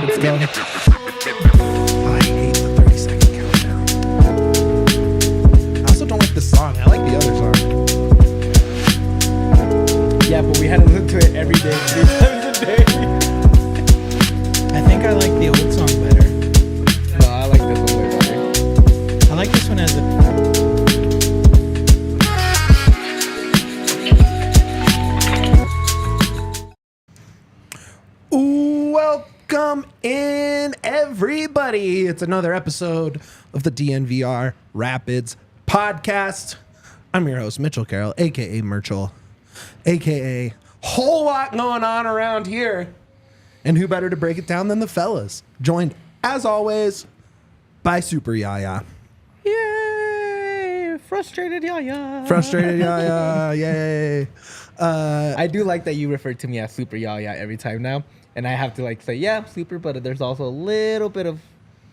Let's go. I hate the 30-second countdown. I also don't like this song. I like the other song. Yeah, but we had to listen to it every day, 3 times a day. I think I like the old song better. No, I like this one way better. I like this one as a... Welcome in, everybody. It's another episode of the DNVR Rapids podcast. I'm your host, Mitchell Carroll, a.k.a. Merchel, a.k.a. whole lot going on around here. And who better to break it down than the fellas? Joined, as always, by Super Yaya. Yay! Frustrated Yaya. Frustrated Yaya, yay. I do like that you refer to me as Super Yaya every time now. And I have to like say, yeah, I'm super, but there's also a little bit of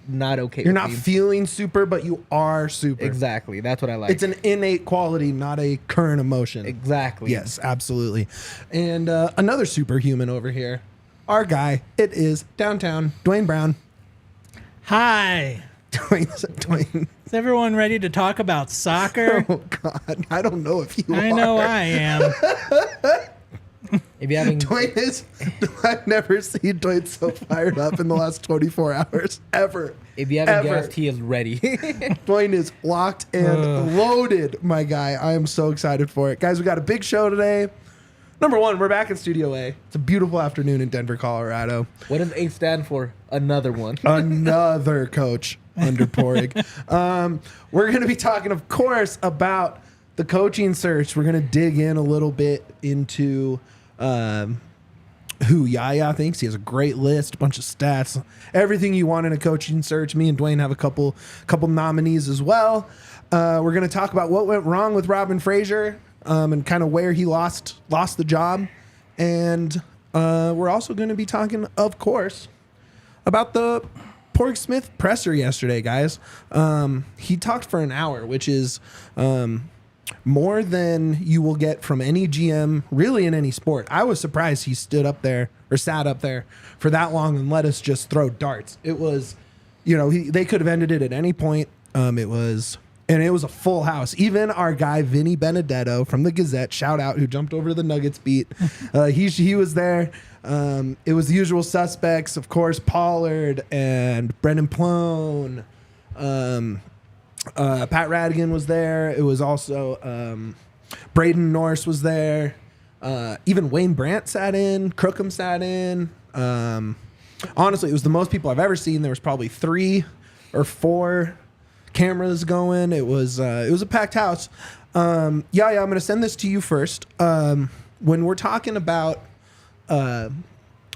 not okay. You're not feeling super, but you are super. Exactly. That's what I like. It's an innate quality, not a current emotion. Exactly. Yes, absolutely. And another superhuman over here, our guy, it is downtown, Duane Brown. Hi. Duane. Is everyone ready to talk about soccer? Oh, God. I don't know if you are. I know I am. If you haven't, Duane is, I've never seen Duane so fired up in the last 24 hours, ever. if you haven't guessed, he is ready. Duane is locked and loaded, my guy. I am so excited for it. Guys, we got a big show today. Number one, we're back in Studio A. It's a beautiful afternoon in Denver, Colorado. What does A stand for? Another one. Another coach under Padraig. We're going to be talking, of course, about the coaching search. We're going to dig in a little bit into who Yaya thinks. He has a great list, a bunch of stats, everything you want in a coaching search. Me and Duane have a couple nominees as well. We're going to talk about what went wrong with Robin Fraser and kind of where he lost the job. And we're also going to be talking, of course, about the Padraig Smith presser yesterday, guys. He talked for an hour, which is more than you will get from any GM really in any sport. I was surprised he sat up there for that long and let us just throw darts. It was, they could have ended it at any point. It was a full house. Even our guy Vinny Benedetto from the Gazette, shout out, who jumped over the Nuggets beat. He was there. It was the usual suspects, of course, Pollard and Brendan Plone. Pat Radigan was there. It was also Braden Norris was there. Even Wayne Brandt sat in. Crookham sat in. Honestly, it was the most people I've ever seen. There was probably 3 or 4 cameras going. It was a packed house. Yaya, I'm going to send this to you first. When we're talking about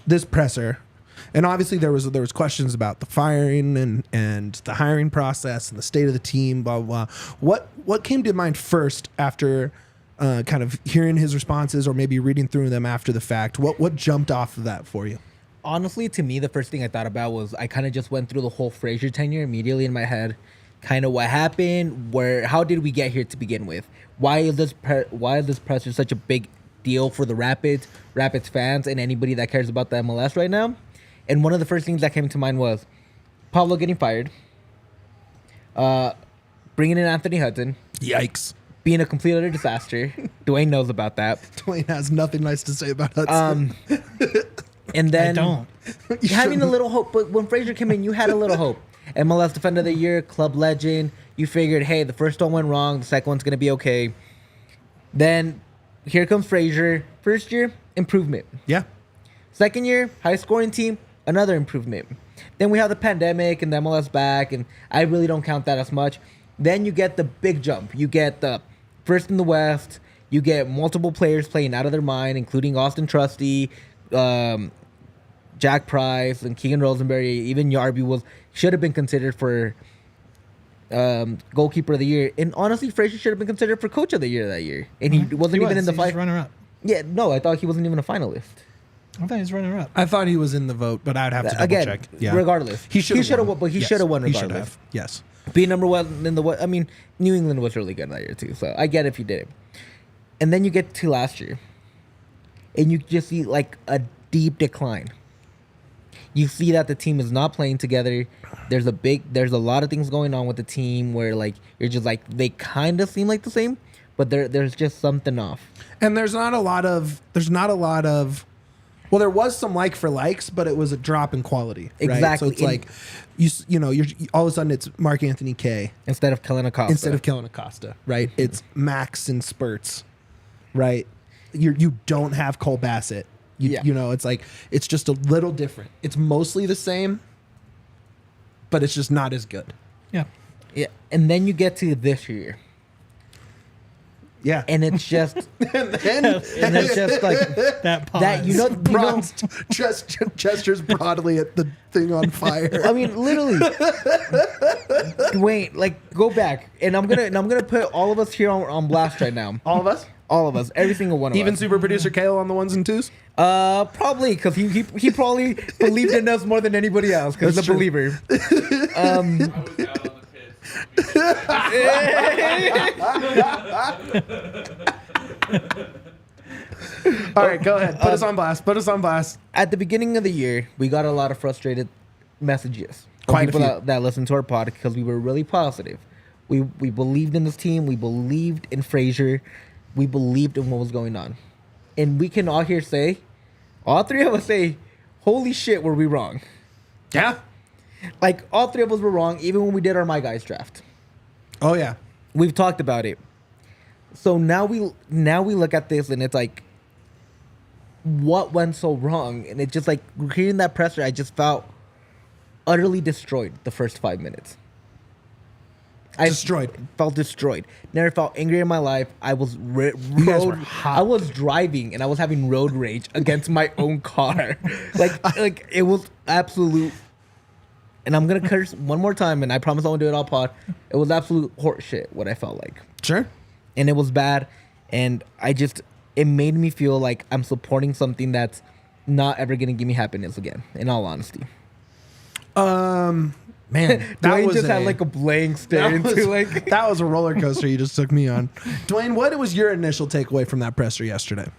this presser, and obviously there was questions about the firing and the hiring process and the state of the team, blah, blah, blah. What came to mind first after kind of hearing his responses or maybe reading through them after the fact? What jumped off of that for you? Honestly, to me, the first thing I thought about was I kind of just went through the whole Fraser tenure immediately in my head. Kind of what happened, how did we get here to begin with? Why is this presser such a big deal for the Rapids fans, and anybody that cares about the MLS right now? And one of the first things that came to mind was Pablo getting fired, bringing in Anthony Hudson. Yikes. Being a complete utter disaster. Duane knows about that. Duane has nothing nice to say about Hudson. And then I don't. having a little hope. But when Fraser came in, you had a little hope. MLS Defender of the Year, club legend. You figured, hey, the first one went wrong. The second one's going to be okay. Then here comes Fraser. First year, improvement. Yeah. Second year, high scoring team, another improvement. Then we have the pandemic and the MLS back, and I really don't count that as much. Then you get the big jump. You get the first in the West. You get multiple players playing out of their mind, including Austin Trusty, Jack Price, and Keegan Rosenberry. Even Yarby should have been considered for goalkeeper of the year. And honestly, Fraser should have been considered for coach of the year that year. And he wasn't even in the fight. Runner-up. Yeah, no, I thought he wasn't even a finalist. I thought he was runner-up. I thought he was in the vote, but I'd have to double check. Yeah. Regardless. He should have won, but he should have won He should regardless. have. Yes. Being number one in the West. I mean, New England was really good that year too, so I get if you did it. And then you get to last year, and you just see like a deep decline. You see that the team is not playing together. There's a lot of things going on with the team where like you're just like they kind of seem like the same, but there's just something off. And there's not a lot of well, there was some like for likes, but it was a drop in quality. Right? Exactly. So it's like you're all of a sudden it's Mark Anthony K Instead of Kellen Acosta, right? It's Max in spurts, right? You don't have Cole Bassett. You know, it's like it's just a little different. It's mostly the same, but it's just not as good. Yeah. Yeah. And then you get to this year. Yeah. And it's just and it's just like That pause. that Bronze gestures broadly at the thing on fire. I mean, literally. Wait, like go back, and I'm gonna put all of us here on blast right now. All of us? All of us, every single one of us. Even super producer Kale on the ones and twos? Probably because he probably believed in us more than anybody else because he's a believer. All right, go ahead. Put us on blast. At the beginning of the year, we got a lot of frustrated messages from Quite a people few. that listened to our pod because we were really positive. We believed in this team. We believed in Fraser. We believed in what was going on. And we can all here say, all three of us say, holy shit, were we wrong? Yeah. Like, all three of us were wrong, even when we did our My Guys draft. Oh yeah. We've talked about it. So now we look at this and it's like, what went so wrong? And it's just like, hearing that presser, I just felt utterly destroyed the first 5 minutes. Destroyed. Felt destroyed. Never felt angry in my life. I was guys were hot. I was driving and I was having road rage against my own car. like it was absolute. And I'm gonna curse one more time, and I promise I won't do it all pod. It was absolute horseshit. What I felt like. Sure. And it was bad. And it made me feel like I'm supporting something that's not ever gonna give me happiness again. In all honesty. Man, that Duane was just had like a blank stare into like. that was a roller coaster you just took me on. Duane, what was your initial takeaway from that presser yesterday?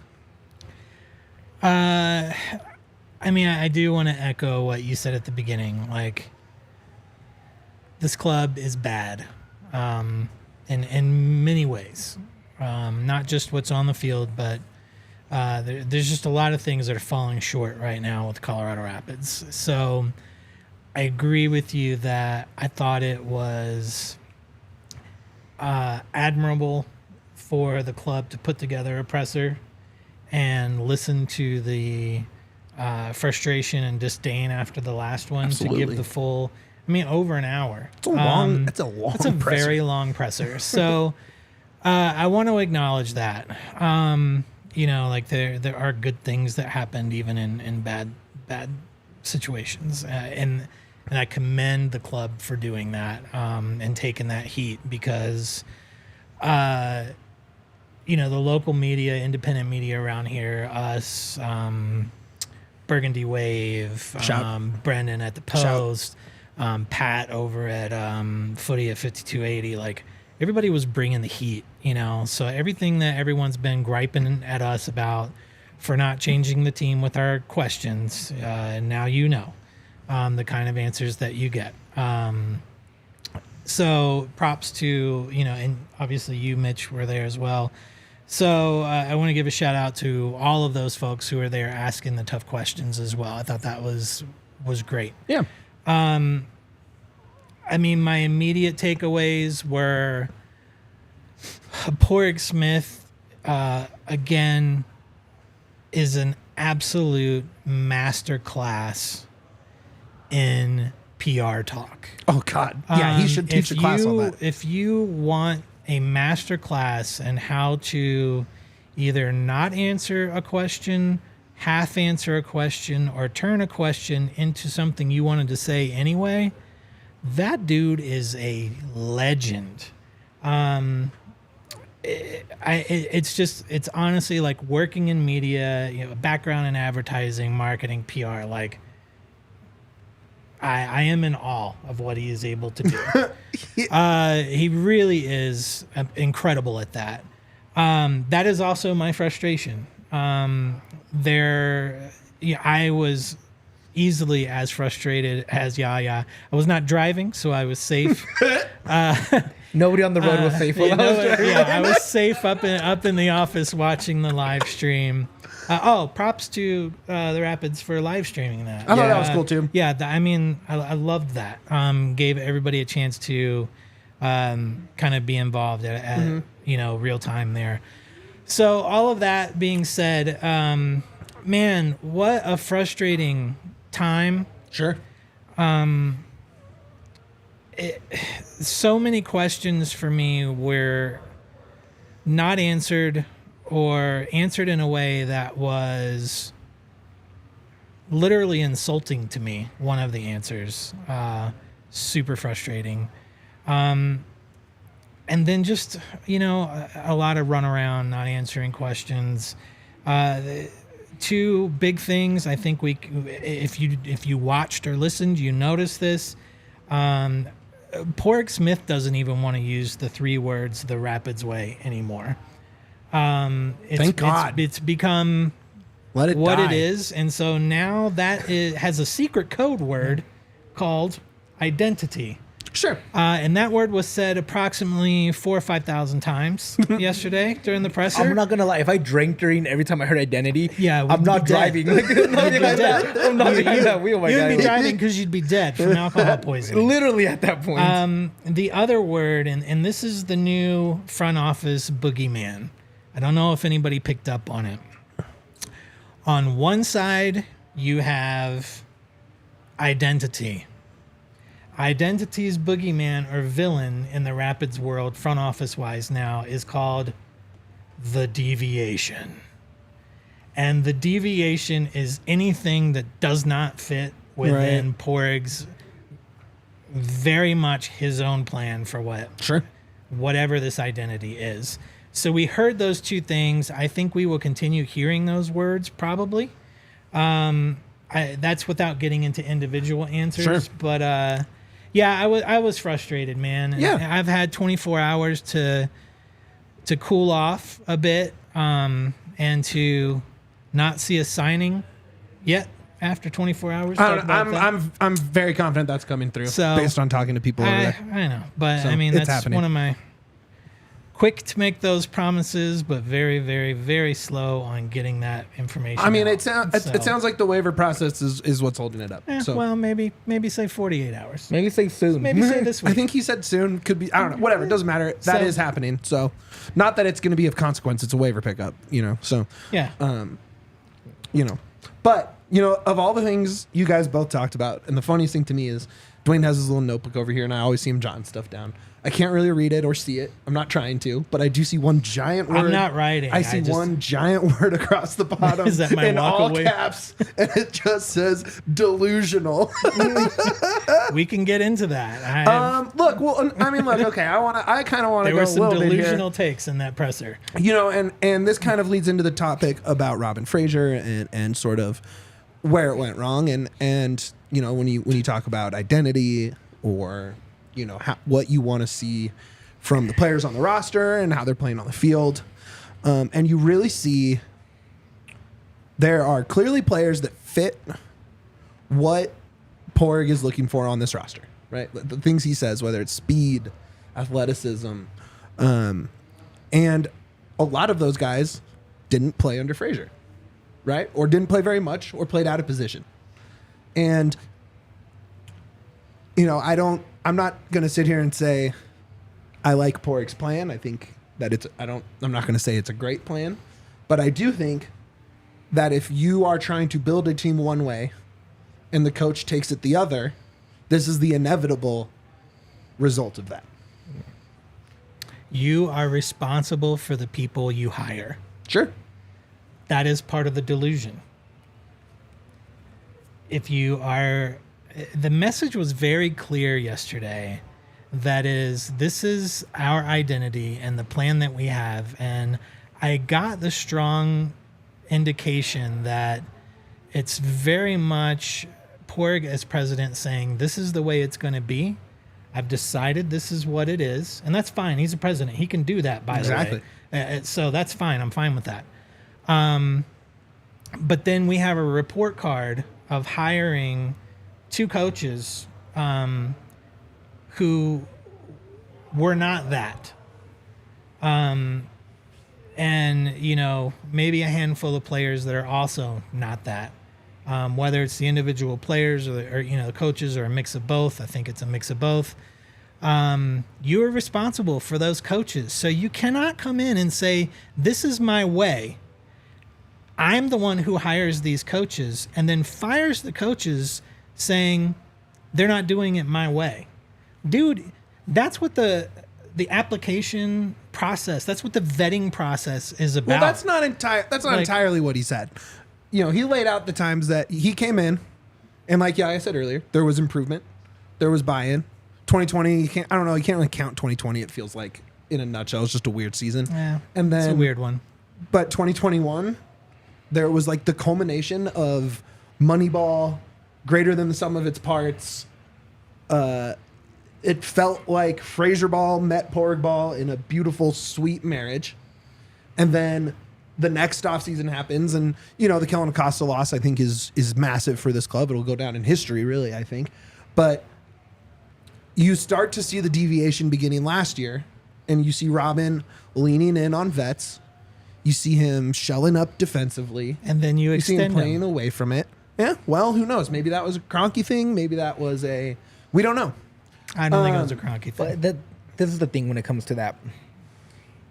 I mean, I do want to echo what you said at the beginning. Like, this club is bad, in many ways. Not just what's on the field, but there's just a lot of things that are falling short right now with Colorado Rapids. So I agree with you that I thought it was admirable for the club to put together a presser and listen to the frustration and disdain after the last one. Absolutely. To give the full, I mean, over an hour. It's a long. It's a long. It's a presser. very long presser. So I want to acknowledge that. You know, like there are good things that happened even in bad situations, and I commend the club for doing that and taking that heat because, you know, the local media, independent media around here, us, Burgundy Wave, Brendan at the Post, Pat over at Footy at 5280, like everybody was bringing the heat, you know. So everything that everyone's been griping at us about for not changing the team with our questions, and now you know the kind of answers that you get. So props to, you know, and obviously you, Mitch, were there as well. So I want to give a shout out to all of those folks who are there asking the tough questions as well. I thought that was great. Yeah. I mean, my immediate takeaways were Padraig Smith, again, is an absolute masterclass in PR talk. Oh God. Yeah, he should teach a class on that. If you want a master class in how to either not answer a question, half answer a question, or turn a question into something you wanted to say anyway, that dude is a legend. It's honestly like working in media, you know, background in advertising, marketing, PR. Like, I am in awe of what he is able to do. He really is incredible at that. That is also my frustration. I was easily as frustrated as Yaya. I was not driving, so I was safe. Nobody on the road was safe. While I was driving. I was safe up in the office watching the live stream. Props to the Rapids for live streaming that. I thought that was cool too. Yeah, I loved that. Gave everybody a chance to kind of be involved at real time there. So all of that being said, man, what a frustrating time. Sure. So many questions for me were not answered or answered in a way that was literally insulting to me. One of the answers, super frustrating. And then just, a lot of runaround, not answering questions. Two big things. I think if you watched or listened, you noticed this. Padraig Smith doesn't even want to use the 3 words "the Rapids way" anymore. Thank God. It's become Let it what die. it is, and so now that has a secret code word called identity. Sure. And that word was said approximately 4,000 or 5,000 times yesterday during the presser. I'm not gonna lie. If I drank during every time I heard identity, I'm not driving. Like, I'm not behind that wheel. My You'd guy. be driving because you'd be dead from alcohol poisoning. Literally at that point. The other word, and this is the new front office boogeyman. I don't know if anybody picked up on it. On one side, you have identity. Identity's boogeyman or villain in the Rapids world, front office wise now, is called the deviation. And the deviation is anything that does not fit within Padraig's very much his own plan for whatever this identity is. So we heard those two things. I think we will continue hearing those words probably. That's without getting into individual answers. Sure. But I was frustrated, man. Yeah. I've had 24 hours to cool off a bit and to not see a signing yet after 24 hours. I don't know. I'm very confident that's coming through based on talking to people over there. I know, but So, I mean, it's that's happening. one of my quick to make those promises, but very, very, very slow on getting that information. I mean, out. it sounds like the waiver process is what's holding it up. Well, maybe say 48 hours. Maybe say soon. Maybe say this week. I think he said soon. Could be. I don't know. Whatever. It doesn't matter. That is happening. So, not that it's going to be of consequence. It's a waiver pickup. So Yeah. But of all the things you guys both talked about, and the funniest thing to me is Duane has his little notebook over here, and I always see him jotting stuff down. I can't really read it or see it. I'm not trying to, but I do see one giant word. I'm not writing. I see one giant word across the bottom Is that my in all walk-away? caps, and it just says delusional. We can get into that. Look, okay. I kind of want to There go were a some little bit here. delusional takes in that presser. And this kind of leads into the topic about Robin Fraser and sort of where it went wrong, and when you talk about identity or what you want to see from the players on the roster and how they're playing on the field, and you really see there are clearly players that fit what Padraig is looking for on this roster, right? The things he says, whether it's speed, athleticism, and a lot of those guys didn't play under Fraser, right? Or didn't play very much, or played out of position. And I'm not going to sit here and say I like Padraig's plan. I think that I'm not going to say it's a great plan, but I do think that if you are trying to build a team one way and the coach takes it the other, this is the inevitable result of that. You are responsible for the people you hire. Sure. That is part of the delusion. The message was very clear yesterday. This is our identity and the plan that we have. And I got the strong indication that it's very much Padraig as president saying, this is the way it's going to be. I've decided this is what it is. And that's fine. He's a president. He can do that, by the way. So that's fine. I'm fine with that. But then we have a report card of hiring 2 coaches who were not that. And, you know, maybe a handful of players that are also not that. Whether it's the individual players or, you know, the coaches or a mix of both. I think it's a mix of both. You are responsible for those coaches. So you cannot come in and say, this is my way. I'm the one who hires these coaches and then fires the coaches saying they're not doing it my way. Dude, that's what the application process, that's what the vetting process is about. Well, that's not entirely what he said. You know, he laid out the times that he came in, and like I said earlier, there was improvement, there was buy-in. 2020, you can't really count 2020. It feels like, in a nutshell, it's just a weird season. Yeah, and then it's a weird one. But 2021, there was like the culmination of Moneyball, greater than the sum of its parts. It felt like Fraser ball met Porg ball in a beautiful, sweet marriage. And then the next offseason happens, and, you know, the Kellen Acosta loss, I think, is massive for this club. It'll go down in history, really, I think. But you start to see the deviation beginning last year, and you see Robin leaning in on vets. You see him shelling up defensively. And then you see him extend playing him. away from it. Yeah, well, who knows? Maybe that was a Kroenke thing. Maybe that was we don't know. I don't think it was a Kroenke thing. But this is the thing when it comes to that.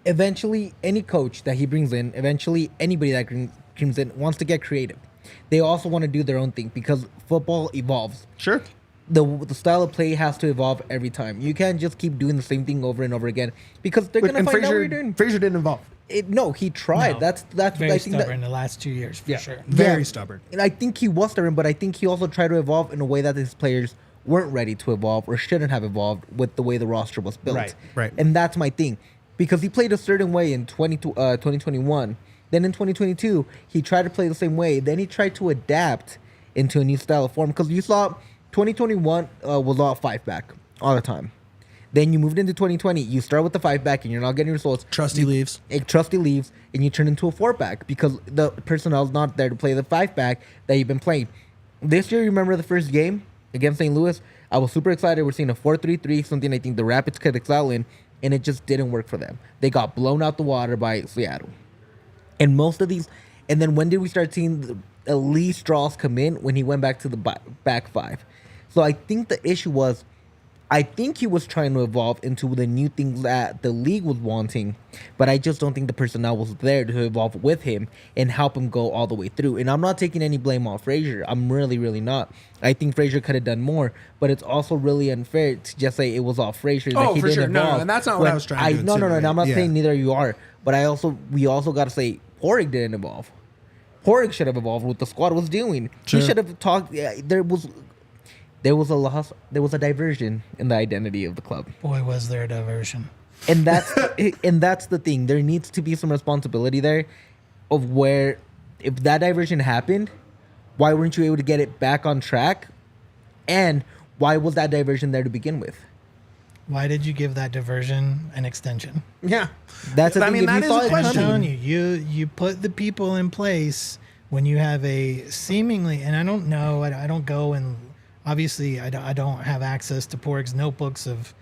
Eventually, any coach that he brings in, eventually anybody that comes in wants to get creative. They also want to do their own thing because football evolves. Sure. The style of play has to evolve every time. You can't just keep doing the same thing over and over again because they're going to find out what you're doing. Fraser didn't evolve. No, he tried. No, That's very I think stubborn the last 2 years, for sure. Very stubborn. And I think he was stubborn, but I think he also tried to evolve in a way that his players weren't ready to evolve or shouldn't have evolved with the way the roster was built. Right. And that's my thing. Because he played a certain way in 2021. Then in 2022, he tried to play the same way. Then he tried to adapt into a new style of form. Because you saw 2021 was all 5-back all the time. Then you moved into 2020. You start with the 5-back and you're not getting results. Trusty leaves, and you turn into a 4-back because the personnel's not there to play the 5-back that you've been playing. This year, you remember the first game against St. Louis? I was super excited. We're seeing a 4-3-3, something I think the Rapids could excel in, and it just didn't work for them. They got blown out the water by Seattle. And most of these, and then when did we start seeing Lee Strauss come in? When he went back to the back 5. So I think the issue was, I think he was trying to evolve into the new things that the league was wanting, but I just don't think the personnel was there to evolve with him and help him go all the way through. And I'm not taking any blame on Fraser. I'm really, really not. I think Fraser could have done more, but it's also really unfair to just say it was all Fraser. Oh, he for didn't sure. No, evolve. and that's not what I was trying to No, insinuate. I'm not Yeah. saying neither you are, but we also got to say Porg didn't evolve. Porg should have evolved what the squad was doing. Sure. He should have talked. There was a loss. There was a diversion in the identity of the club. Boy, was there a diversion. And that's the thing. There needs to be some responsibility there of where if that diversion happened, why weren't you able to get it back on track? And why was that diversion there to begin with? Why did you give that diversion an extension? Yeah. That's the I thing. mean, If that you is saw a it I'm question. coming- telling you put the people in place when you have a seemingly, and I don't know, I don't go and obviously I don't have access to Porg's notebooks of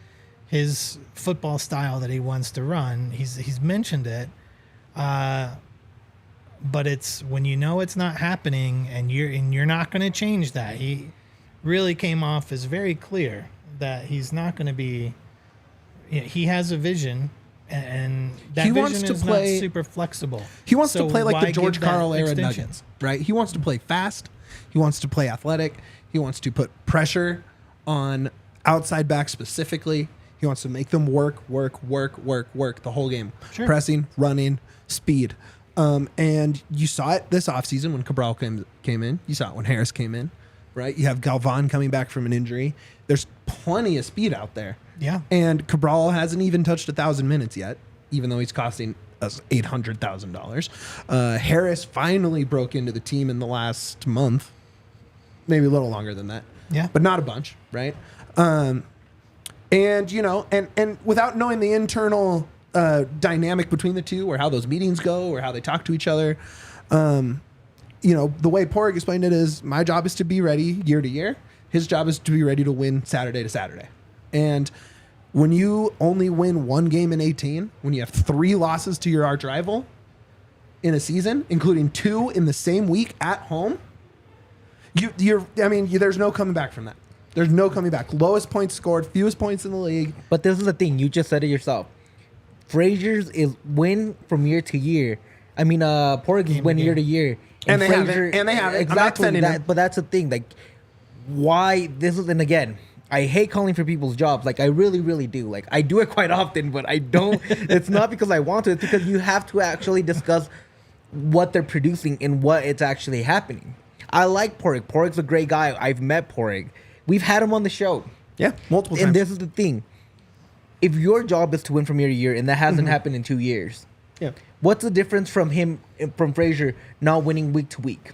his football style that he wants to run. He's mentioned it, but it's when you know it's not happening and you're not going to change that. He really came off as very clear that he's not going to be. He has a vision, and that He vision wants to is play- not super flexible. He wants So to play like why the George give that Carroll era extension? Nuggets, right? He wants to play fast. He wants to play athletic. He wants to put pressure on outside backs specifically. He wants to make them work the whole game. Sure. Pressing, running, speed. And you saw it this offseason when Cabral came in. You saw it when Harris came in, right? You have Galvan coming back from an injury. There's plenty of speed out there. Yeah. And Cabral hasn't even touched 1,000 minutes yet, even though he's costing us $800,000. Harris finally broke into the team in the last month, maybe a little longer than that. Yeah. But not a bunch, right? And you know, and without knowing the internal dynamic between the two, or how those meetings go, or how they talk to each other, you the way Padraig explained it is my job is to be ready year to year. His job is to be ready to win Saturday to Saturday. And when you only win one game in 18, when you have 3 losses to your arch rival in a season, including 2 in the same week at home, there's no coming back from that. There's no coming back. Lowest points scored, fewest points in the league. But this is the thing. You just said it yourself. Fraser's is win from year to year. I mean, Padraig's win year to year. And they have it. Exactly. But that's the thing. Like, why this is, and again, I hate calling for people's jobs. Like, I really, really do. Like, I do it quite often, but I don't. It's not because I want to. It's because you have to actually discuss what they're producing and what it's actually happening. I like Padraig. Padraig's a great guy. I've met Padraig. We've had him on the show. Yeah, multiple times. And this is the thing. If your job is to win from year to year, and that hasn't happened in 2 years, what's the difference from Fraser not winning week to week?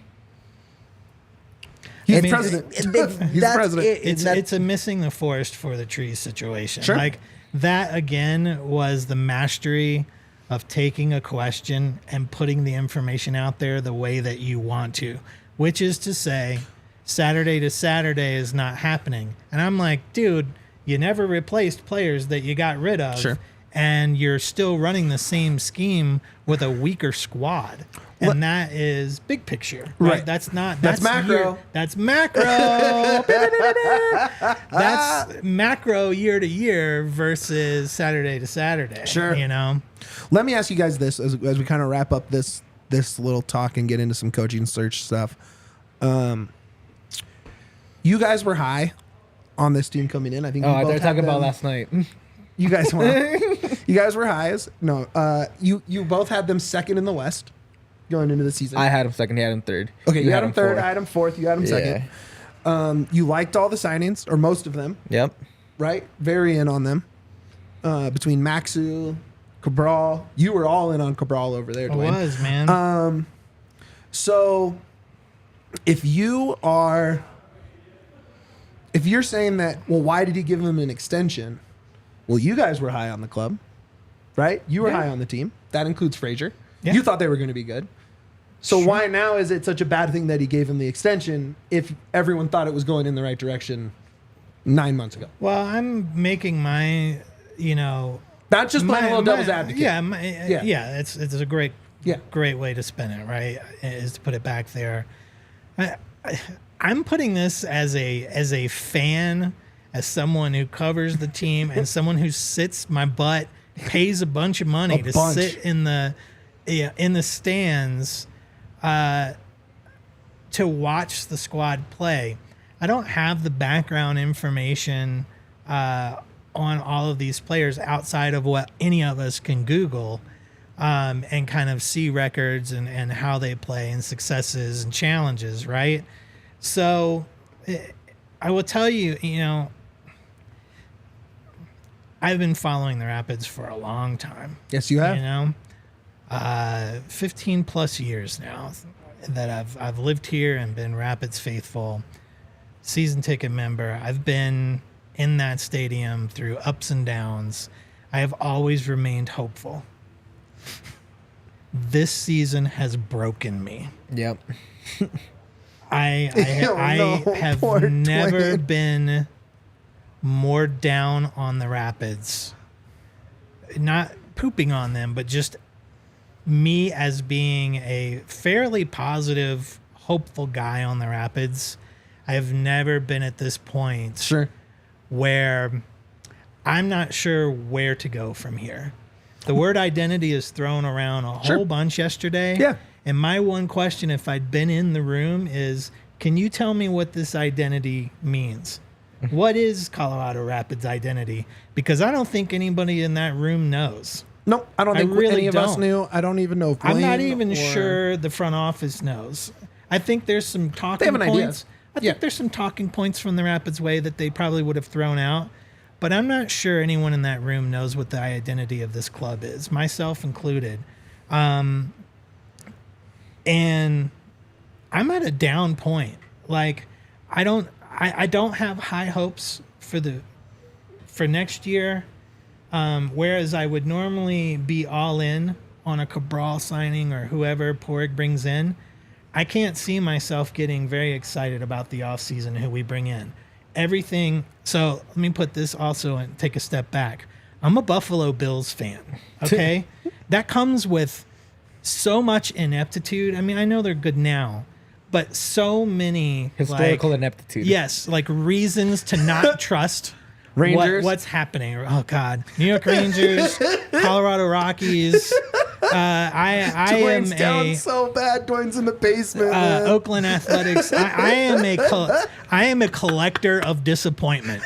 He's president. He's president. It's a missing the forest for the trees situation. Sure. Like, that again was the mastery of taking a question and putting the information out there the way that you want to, which is to say, Saturday to Saturday is not happening. And I'm like, dude, you never replaced players that you got rid of. Sure. And you're still running the same scheme with a weaker squad. And that is big picture. Right. That's macro. That's macro. That's macro year to year versus Saturday to Saturday. Sure. Let me ask you guys this as we kind of wrap up this little talk and get into some coaching search stuff. You guys were high on this team coming in. I think. I thought talking about last night. You guys were. You guys were highs. No. You both had them second in the West going into the season. I had him second. He had him third. Okay, you had him third. I had him fourth. You had him second. You liked all the signings, or most of them. Yep. Right. Very in on them. Between Maxu, Cabral, you were all in on Cabral over there. Duane. I was, man. So if you're saying that, well, why did he give him an extension? Well, you guys were high on the club, right? You were high on the team. That includes Fraser. Yeah. You thought they were going to be good. So why now is it such a bad thing that he gave him the extension if everyone thought it was going in the right direction 9 months ago? Well, I'm making my, not just playing a little devil's advocate. Yeah, it's a great way to spin it, right? Is to put it back there. I'm putting this as a fan, as someone who covers the team, and someone who sits my butt, pays a bunch of money to sit in the stands to watch the squad play. I don't have the background information on all of these players outside of what any of us can Google and kind of see records and how they play and successes and challenges, right? So I will tell you, I've been following the Rapids for a long time. Yes, you have. 15 plus years now that I've lived here and been Rapids faithful, season ticket member. I've been in that stadium through ups and downs. I have always remained hopeful. This season has broken me. Yep. I have never been more down on the Rapids. Not pooping on them, but just me as being a fairly positive, hopeful guy on the Rapids. I have never been at this point where I'm not sure where to go from here. The word identity is thrown around a whole bunch yesterday. Yeah. And my one question, if I'd been in the room, is, can you tell me what this identity means? What is Colorado Rapids' identity? Because I don't think anybody in that room knows. No, I don't think any of us knew. I don't even know if I'm not even sure the front office knows. I think there's some talking points. Idea. I think there's some talking points from the Rapids way that they probably would have thrown out. But I'm not sure anyone in that room knows what the identity of this club is, myself included. And I'm at a down point. Like, I don't have high hopes for next year. Whereas I would normally be all in on a Cabral signing or whoever Padraig brings in. I can't see myself getting very excited about the offseason and who we bring in. Everything. So let me put this also and take a step back. I'm a Buffalo Bills fan. Okay. That comes with so much ineptitude. I mean, I know they're good now, but so many Historical ineptitude. Yes. Like reasons to not trust Rangers. what's happening. Oh God. New York Rangers, Colorado Rockies. I am Dwayne's down a so bad. Dwayne's in the basement. Man. Oakland Athletics. I am a collector of disappointment.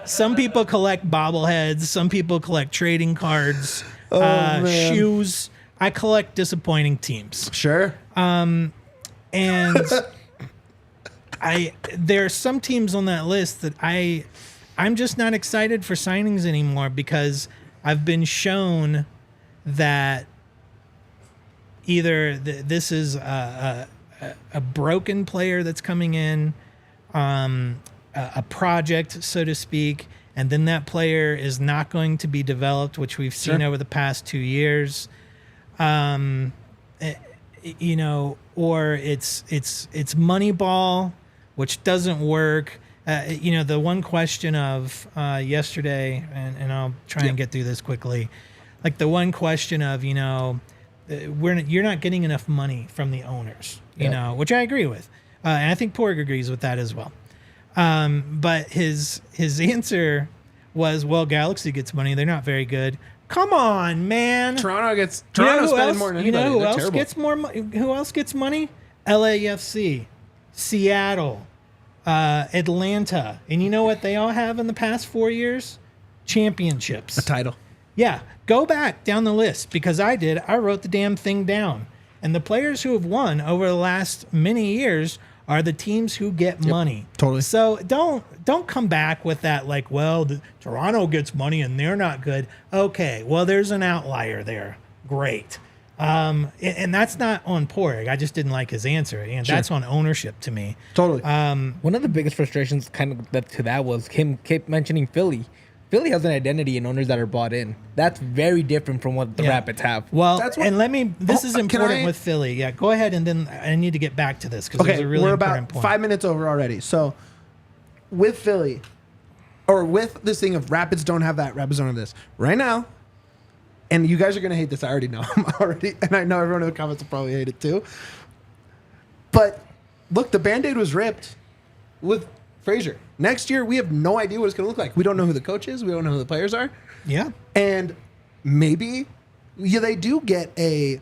Some people collect bobbleheads. Some people collect trading cards, shoes. I collect disappointing teams. Sure. And there are some teams on that list that I'm just not excited for signings anymore because I've been shown that either this is a broken player that's coming in, a project, so to speak, and then that player is not going to be developed, which we've seen over the past 2 years. Or it's money ball, which doesn't work. The one question of yesterday, and I'll try and get through this quickly. Like the one question of, you're not getting enough money from the owners, which I agree with. And I think Porg agrees with that as well. But his answer was, well, Galaxy gets money. They're not very good. Come on, man. Toronto's who spending else, more than anybody. who They're else terrible. gets more money? Who else gets money? LAFC, Seattle, Atlanta. And you know what they all have in the past 4 years? Championships. A title. Yeah, go back down the list because I did. I wrote the damn thing down. And the players who have won over the last many years are the teams who get money. Totally. So don't come back with that like, well, Toronto gets money and they're not good. Okay, well, there's an outlier there. Great. And that's not on Porg. I just didn't like his answer. And that's on ownership to me. Totally. One of the biggest frustrations to that was him kept mentioning Philly. Philly has an identity and owners that are bought in. That's very different from what the Rapids have. Well, That's what- this is important I- with Philly. Yeah, go ahead, and then I need to get back to this because there's a really we're important about point. 5 minutes over already. So with Philly, or with this thing of Rapids don't have that, Rapids don't have this. Right now, and you guys are going to hate this. I already know. And I know everyone in the comments will probably hate it too. But look, the Band-Aid was ripped with Fraser. Next year, we have no idea what it's going to look like. We don't know who the coach is. We don't know who the players are. Yeah. And maybe they do get a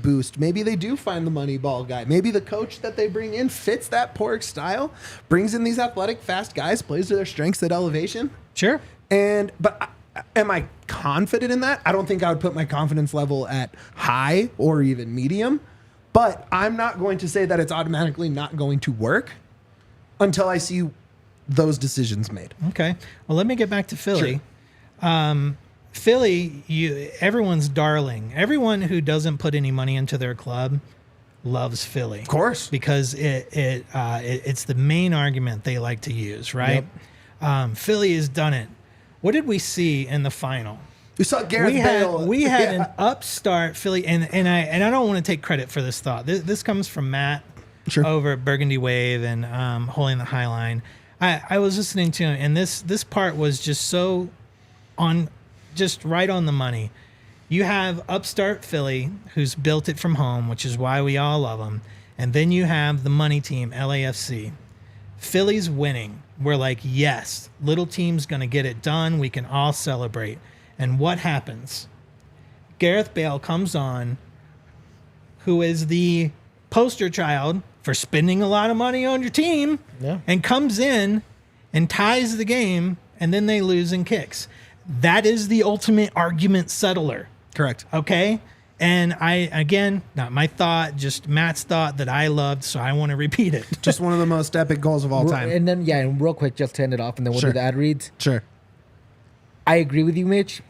boost. Maybe they do find the money ball guy. Maybe the coach that they bring in fits that Pork style, brings in these athletic, fast guys, plays to their strengths at elevation. Sure. But am I confident in that? I don't think I would put my confidence level at high or even medium. But I'm not going to say that it's automatically not going to work until I see those decisions made. Okay. Well, let me get back to Philly. Philly, everyone's darling. Everyone who doesn't put any money into their club loves Philly. Of course. Because it's the main argument they like to use, right? Yep. Philly has done it. What did we see in the final? We saw Gareth Bale. We had an upstart Philly, and I don't want to take credit for this thought. This comes from Matt over at Burgundy Wave and Holding the High Line. I was listening to him, and this part was just just right on the money. You have upstart Philly, who's built it from home, which is why we all love them, and then you have the money team, LAFC. Philly's winning. We're like, yes, little team's going to get it done. We can all celebrate. And what happens? Gareth Bale comes on, who is the poster child for spending a lot of money on your team, and comes in and ties the game, and then they lose in kicks. That is the ultimate argument settler. Correct. Okay? And again, not my thought, just Matt's thought that I loved, so I want to repeat it. Just one of the most epic goals of all time. And then, and real quick, just to end it off, and then we'll do the ad reads. Sure. I agree with you, Mitch,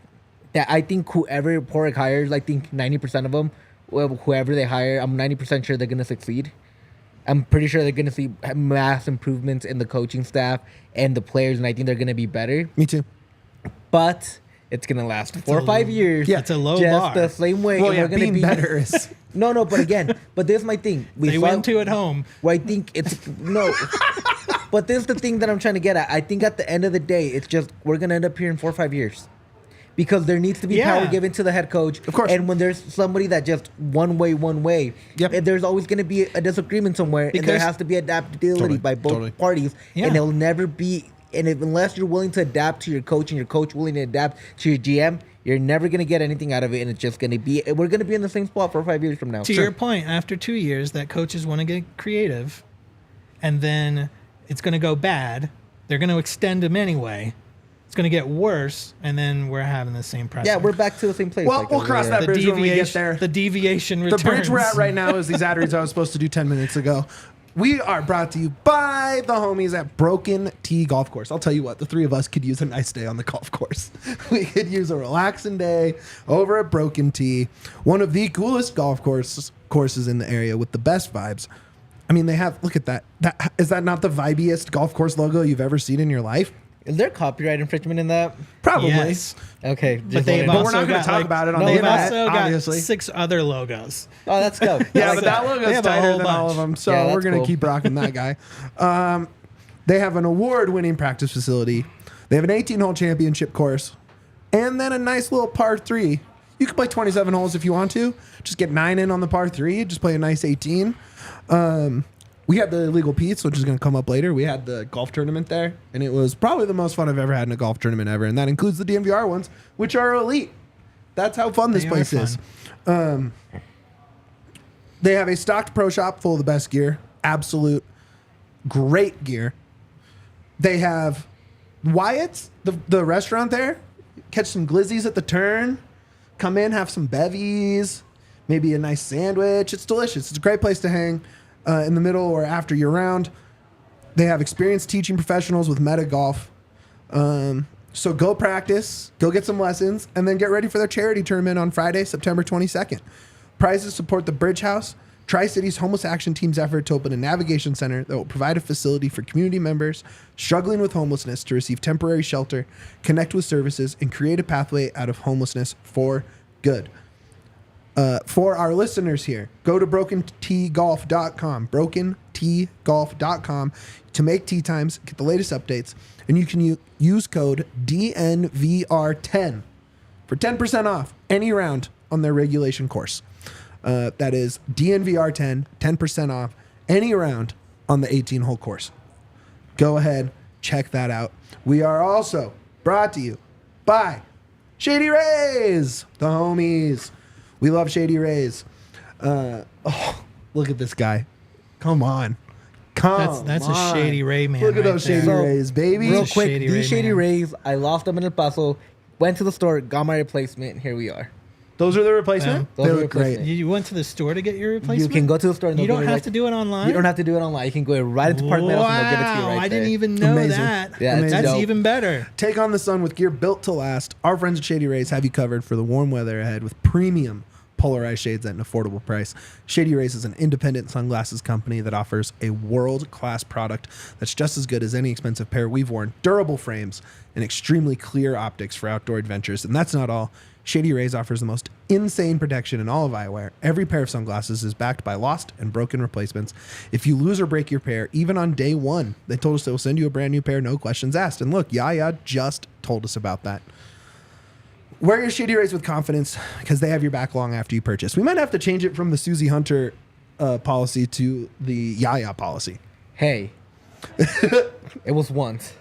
that I think whoever Pork hires, I think 90% of them, whoever they hire, I'm 90% sure they're going to succeed. I'm pretty sure they're going to see mass improvements in the coaching staff and the players, and I think they're going to be better. Me too. But it's gonna last 4 or 5 years. Yeah, it's a low just bar. the same way. Well, and yeah, we're gonna being be better is no, but there's my thing. They went to at home. Well, I think it's no. But this is the thing that I'm trying to get at. I think at the end of the day, it's just we're gonna end up here in 4 or 5 years. Because there needs to be power given to the head coach. Of course. And when there's somebody that just one way, Yep. there's always going to be a disagreement somewhere. And there has to be adaptability by both parties. Yeah. And it'll never be, unless you're willing to adapt to your coach and your coach willing to adapt to your GM, you're never going to get anything out of it. And it's just going to be, we're going to be in the same spot 4 or 5 years from now. To your point, after 2 years, that coaches want to get creative. And then it's going to go bad. They're going to extend them anyway. It's going to get worse, and then we're having the same pressure. Yeah, we're back to the same place. Well, we'll cross that bridge when we get there. The deviation returns. The bridge we're at right now is these ad-reads I was supposed to do 10 minutes ago. We are brought to you by the homies at Broken T Golf Course. I'll tell you what, the three of us could use a nice day on the golf course. We could use a relaxing day over at Broken T, one of the coolest golf courses in the area with the best vibes. I mean, they have, look at that. Is that not the vibiest golf course logo you've ever seen in your life? Is there copyright infringement in that? Probably. Yes. Okay. But But we're not going to talk about it on the They've internet, also got obviously. 6 other logos. Oh, that's dope. Yeah, I like but that They logo's have a tighter whole than all of bunch. them, so Yeah, we're that's going to cool. keep rocking that guy. They have an award-winning practice facility. They have an 18-hole championship course, and then a nice little par 3. You can play 27 holes if you want to. Just get 9 in on the par 3. Just play a nice 18. We had the Illegal Pete's, which is going to come up later. We had the golf tournament there, and it was probably the most fun I've ever had in a golf tournament ever, and that includes the DMVR ones, which are elite. That's how fun this They are place is. They have a stocked pro shop full of the best gear. Absolute great gear. They have Wyatt's, the restaurant there. Catch some glizzies at the turn. Come in, have some bevies. Maybe a nice sandwich. It's delicious. It's a great place to hang in the middle or after your round. They have experienced teaching professionals with Meta Golf. So go practice, go get some lessons, and then get ready for their charity tournament on Friday, September 22nd. Prizes support the Bridge House, Tri-Cities Homeless Action Team's effort to open a navigation center that will provide a facility for community members struggling with homelessness to receive temporary shelter, connect with services, and create a pathway out of homelessness for good. For our listeners here, go to brokentgolf.com, brokentgolf.com to make tee times, get the latest updates, and you can use code DNVR10 for 10% off any round on their regulation course. That is DNVR10, 10% off any round on the 18-hole course. Go ahead, check that out. We are also brought to you by Shady Rays, the homies. We love Shady Rays. Look at this guy. Come on. That's a Shady Ray man. Look at right those there. Shady Rays, baby. Real He's a quick, Shady these Ray Shady man. Rays, I lost them in El Paso, went to the store, got my replacement, and here we are. Those are the replacement? Those They are look the replacement. great. You went to the store to get your replacement? You can go to the store and You they'll don't give you have to do it online? You don't have to do it online. You can go right into Park Meadows and they'll give it to you right I there. didn't even know Amazing. that. Yeah, it's That's dope. even better. Take on the sun with gear built to last. Our friends at Shady Rays have you covered for the warm weather ahead with premium polarized shades at an affordable price. Shady Rays is an independent sunglasses company that offers a world-class product that's just as good as any expensive pair we've worn. Durable frames and extremely clear optics for outdoor adventures. And that's not all. Shady Rays offers the most insane protection in all of eyewear. Every pair of sunglasses is backed by lost and broken replacements. If you lose or break your pair, even on day one, they told us they will send you a brand new pair, no questions asked. And look, Yaya just told us about that. Wear your Shady Rays with confidence because they have your back long after you purchase. We might have to change it from the Susie Hunter policy to the Yaya policy. Hey. It was once.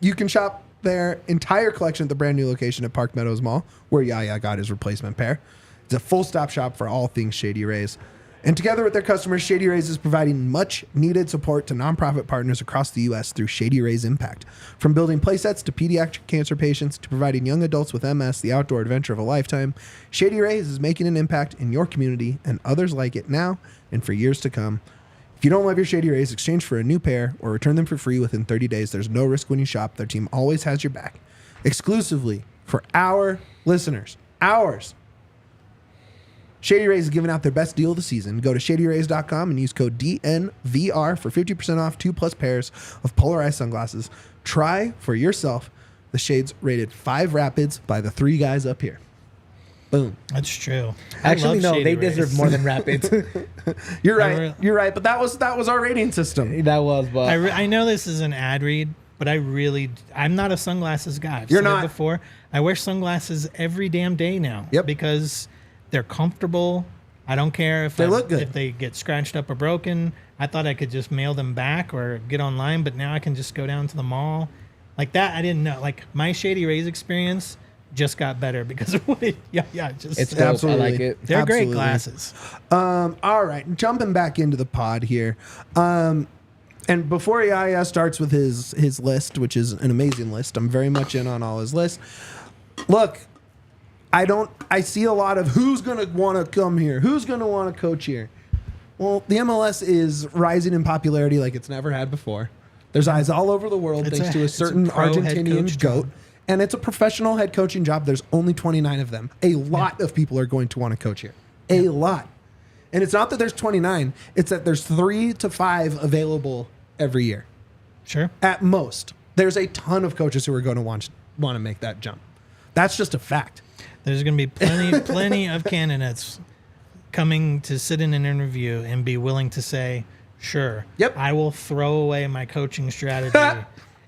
You can shop their entire collection at the brand new location at Park Meadows Mall, where Yaya got his replacement pair. It's a full-stop shop for all things Shady Rays. And together with their customers, Shady Rays is providing much-needed support to nonprofit partners across the U.S. through Shady Rays Impact. From building playsets to pediatric cancer patients to providing young adults with MS the outdoor adventure of a lifetime, Shady Rays is making an impact in your community and others like it now and for years to come. If you don't love your Shady Rays, exchange for a new pair or return them for free within 30 days. There's no risk when you shop. Their team always has your back. Exclusively for our listeners. Ours. Shady Rays is giving out their best deal of the season. Go to shadyrays.com and use code DNVR for 50% off 2+ pairs of polarized sunglasses. Try for yourself The Shades rated 5 Rapids by the 3 guys up here. Boom. That's true. Actually, no, they deserve more than Rapids. You're right. You're right. But that was our rating system. That was, but I know this is an ad read, but I'm not a sunglasses guy. You're not. Before. I wear sunglasses every damn day now. Yep. Because they're comfortable. I don't care if they look good. If they get scratched up or broken. I thought I could just mail them back or get online, but now I can just go down to the mall. Like that, I didn't know. Like my Shady Rays experience just got better because of what it's dope. Absolutely. I like it. They're Absolutely. great glasses. All right, jumping back into the pod here. And before Yaya starts with his list, which is an amazing list, I'm very much in on all his lists. Look, I see a lot of who's going to want to come here, who's going to want to coach here. Well, the MLS is rising in popularity like it's never had before. There's eyes all over the world thanks to a certain Argentinian goat. And it's a professional head coaching job. There's only 29 of them. A lot of people are going to want to coach here. A lot. And it's not that there's 29. It's that there's 3 to 5 available every year. Sure. At most. There's a ton of coaches who are going to want to make that jump. That's just a fact. There's going to be plenty of candidates coming to sit in an interview and be willing to say, sure, yep, I will throw away my coaching strategy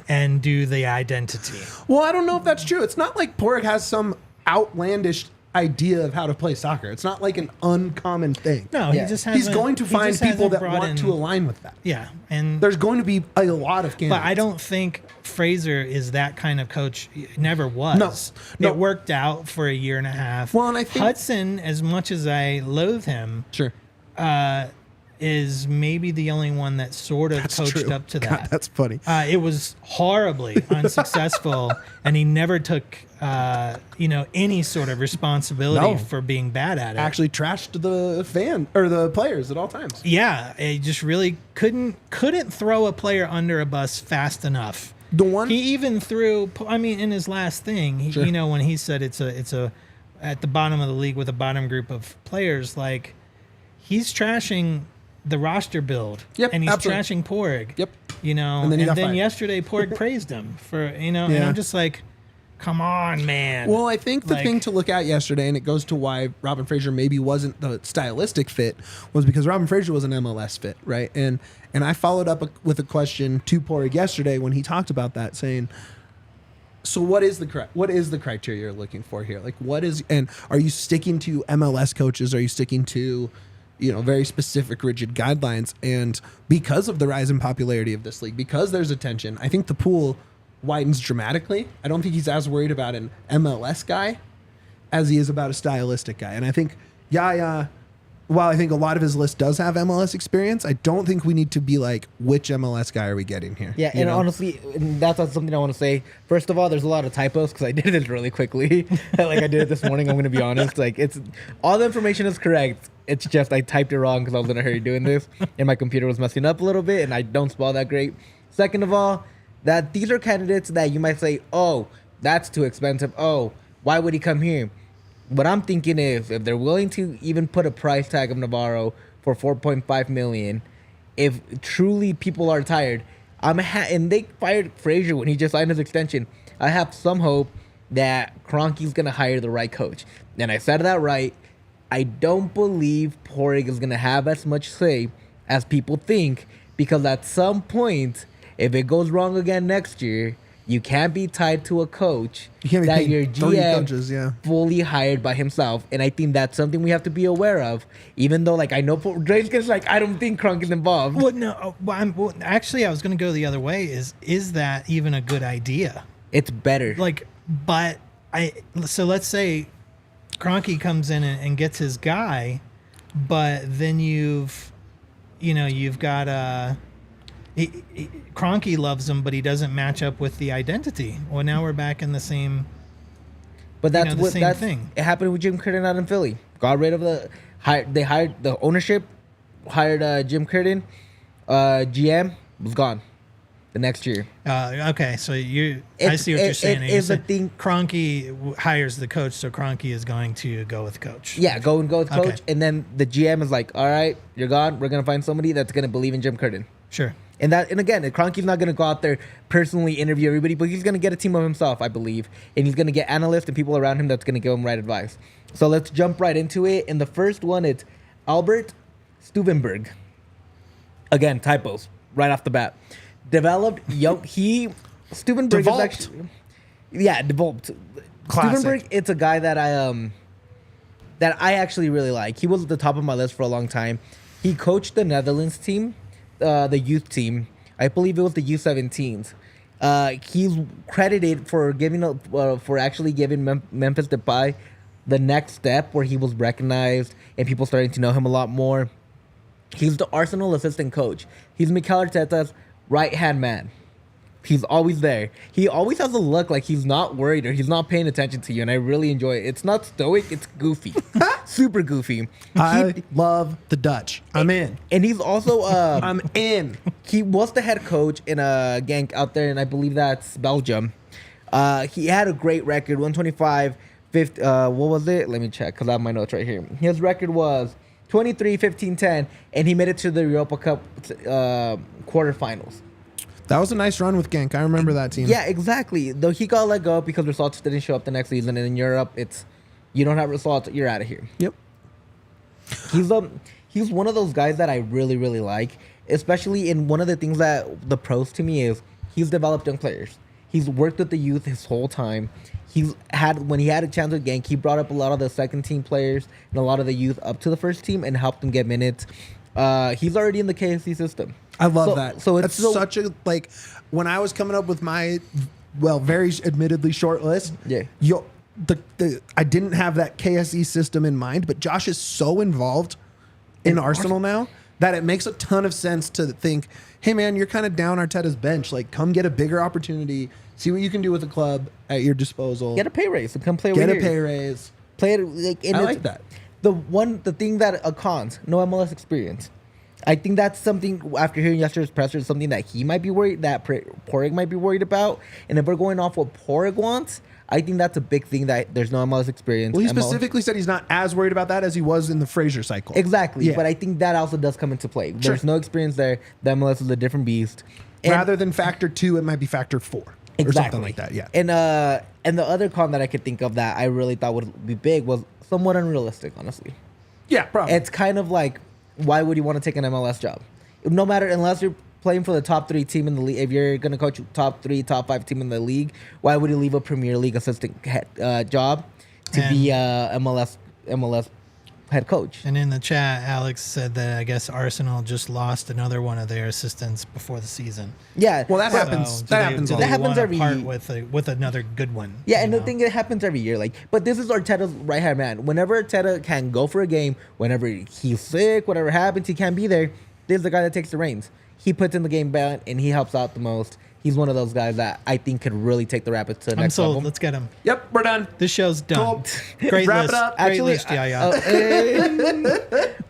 and do the identity. Well, I don't know if that's true. It's not like Padraig has some outlandish idea of how to play soccer. It's not like an uncommon thing. No, he just has. He's going to find people that want to align with that. Yeah, and there's going to be a lot of candidates. But I don't think Fraser is that kind of coach. Never was. No. It worked out for a year and a half. Well, and I think Hudson, as much as I loathe him, sure, is maybe the only one that sort of coached up to that. God, that's funny. It was horribly unsuccessful, and he never took any sort of responsibility for being bad at it. Actually trashed the fan or the players at all times. Yeah, he just really couldn't throw a player under a bus fast enough. The one he even threw. I mean, in his last thing, sure, when he said it's a at the bottom of the league with a bottom group of players, like he's trashing the roster build. Yep, and he's absolutely trashing Padraig. Yep. And then yesterday Padraig praised him for and I'm just like, come on, man. Well, I think the thing to look at yesterday, and it goes to why Robin Fraser maybe wasn't the stylistic fit, was because Robin Fraser was an MLS fit, right? And I followed up with a question to Padraig yesterday when he talked about that, saying, so what is the criteria you're looking for here? Like, and are you sticking to MLS coaches? Are you sticking to very specific, rigid guidelines? And because of the rise in popularity of this league, because there's attention, I think the pool widens dramatically. I don't think he's as worried about an MLS guy as he is about a stylistic guy. And I think Yaya, while I think a lot of his list does have MLS experience, I don't think we need to be like, which MLS guy are we getting here? Yeah, and honestly, that's something I want to say. First of all, there's a lot of typos because I did this really quickly. Like I did it this morning, I'm going to be honest. Like it's all the information is correct. It's just I typed it wrong because I was in a hurry doing this, and my computer was messing up a little bit, and I don't spell that great. Second of all, that these are candidates that you might say, oh, that's too expensive. Oh, why would he come here? What I'm thinking is if they're willing to even put a price tag of Navarro for $4.5 million, if truly people are tired, and they fired Fraser when he just signed his extension, I have some hope that Kroenke's going to hire the right coach. And I said that right. I don't believe Padraig is going to have as much say as people think, because at some point, if it goes wrong again next year, you can't be tied to a coach that your GM fully hired by himself. And I think that's something we have to be aware of, even though, like, I know Drake's like, I don't think Kroenke's involved. Well, no, actually, I was going to go the other way. Is that even a good idea? It's better. So let's say Kroenke comes in and gets his guy, but then you've got Kroenke loves him, but he doesn't match up with the identity. Well, now we're back in the same. But that's the same thing. It happened with Jim Curtin out in Philly. Got rid of they hired the ownership, hired Jim Curtin, GM was gone the next year. Okay, so I see what you're saying. It's a thing. Kroenke hires the coach, so Kroenke is going to go with coach. Yeah, go with coach, and then the GM is like, all right, you're gone. We're gonna find somebody that's gonna believe in Jim Curtin. Sure. And again, Kroenke's not going to go out there personally interview everybody, but he's going to get a team of himself, I believe. And he's going to get analysts and people around him that's going to give him right advice. So let's jump right into it. And the first one, it's Albert Stuivenberg. Again, typos right off the bat. Developed young. Stuivenberg is actually, developed. Classic. Stuivenberg, it's a guy that I actually really like. He was at the top of my list for a long time. He coached the Netherlands team, the youth team. I believe it was the U17s. He's credited for actually giving Memphis Depay the next step where he was recognized and people starting to know him a lot more. He's the Arsenal assistant coach. He's Mikel Arteta's right-hand man. He's always there. He always has a look like he's not worried or he's not paying attention to you, and I really enjoy it. It's not stoic, it's goofy. Super goofy. I love the Dutch. I'm in. And he's also... I'm in. He was the head coach in a Genk out there, and I believe that's Belgium. He had a great record, 125, 50, what was it? Let me check, because I have my notes right here. His record was 23, 15, 10, and he made it to the Europa Cup quarterfinals. That was a nice run with Genk. I remember that team. Yeah, exactly. Though he got let go because results didn't show up the next season, and in Europe, it's you don't have results, you're out of here. Yep. He's one of those guys that I really, really like, especially in one of the things that the pros to me is he's developed young players. He's worked with the youth his whole time. When he had a chance with Genk, he brought up a lot of the second team players and a lot of the youth up to the first team and helped them get minutes. He's already in the KSC system. I love that. So that's such a when I was coming up with my very admittedly short list. Yeah. I didn't have that KSE system in mind, but Josh is so involved in Arsenal now that it makes a ton of sense to think, hey man, you're kind of down Arteta's bench. Like, come get a bigger opportunity, see what you can do with the club at your disposal. Get a pay raise and come play. Get a pay raise. Play it. I like that. The thing that cons, no MLS experience. I think that's something, after hearing yesterday's presser, is something that he might be worried, that Padraig might be worried about. And if we're going off what Padraig wants, I think that's a big thing, that there's no MLS experience. Well, he specifically said he's not as worried about that as he was in the Fraser cycle. Exactly. Yeah. But I think that also does come into play. There's no experience there. The MLS is a different beast. Rather than factor 2, it might be factor 4. Exactly. Or something like that, yeah. And the other con that I could think of that I really thought would be big was somewhat unrealistic, honestly. Yeah, probably. It's kind of like, why would you want to take an MLS job? No matter, unless you're playing for the top 3 team in the league, if you're going to coach top 3, top 5 team in the league, why would you leave a Premier League assistant job to be MLS head coach? And in the chat, Alex said that I guess Arsenal just lost another one of their assistants before the season. Yeah. Well, that happens. So That happens. Do a they lot. happens wanna every part year. with another good one. Yeah, and the thing, it happens every year. But this is Arteta's right hand man. Whenever Arteta can go for a game, whenever he's sick, whatever happens, he can't be there. This is the guy that takes the reins. He puts in the game plan and he helps out the most. He's one of those guys that I think could really take the Rapids to the I'm next sold. level. Let's get him. Yep, we're done. This show's done. Cool. Great Wrap list. it up. Great Actually, list, Yaya.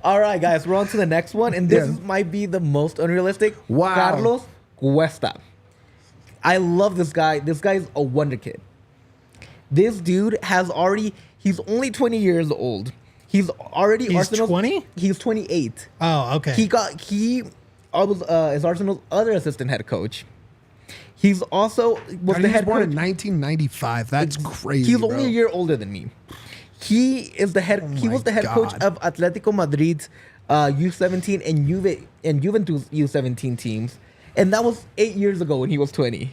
all right, guys, we're on to the next one, and this might be the most unrealistic. Wow. Carlos Cuesta. I love this guy. This guy's a wonder kid. This dude he's only 20 years old. He's Arsenal's 20? He's 28. Oh, okay. He is Arsenal's other assistant head coach. He's also was God, the he was head born coach in 1995. That's crazy. He's bro. only a year older than me. He is the head. He was the head coach God. of Atletico Madrid's U17 and Juventus U17 teams, and that was 8 years ago when he was 20.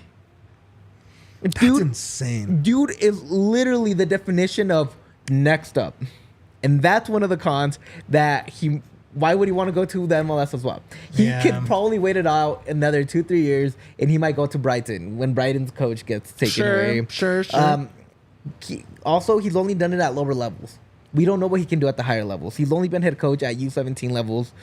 That's insane. Dude is literally the definition of next up, and that's one of the cons that he. Why would he want to go to the MLS as well? He could probably wait it out another 2-3 years, and he might go to Brighton when Brighton's coach gets taken away. Sure. He's only done it at lower levels. We don't know what he can do at the higher levels. He's only been head coach at U17 levels,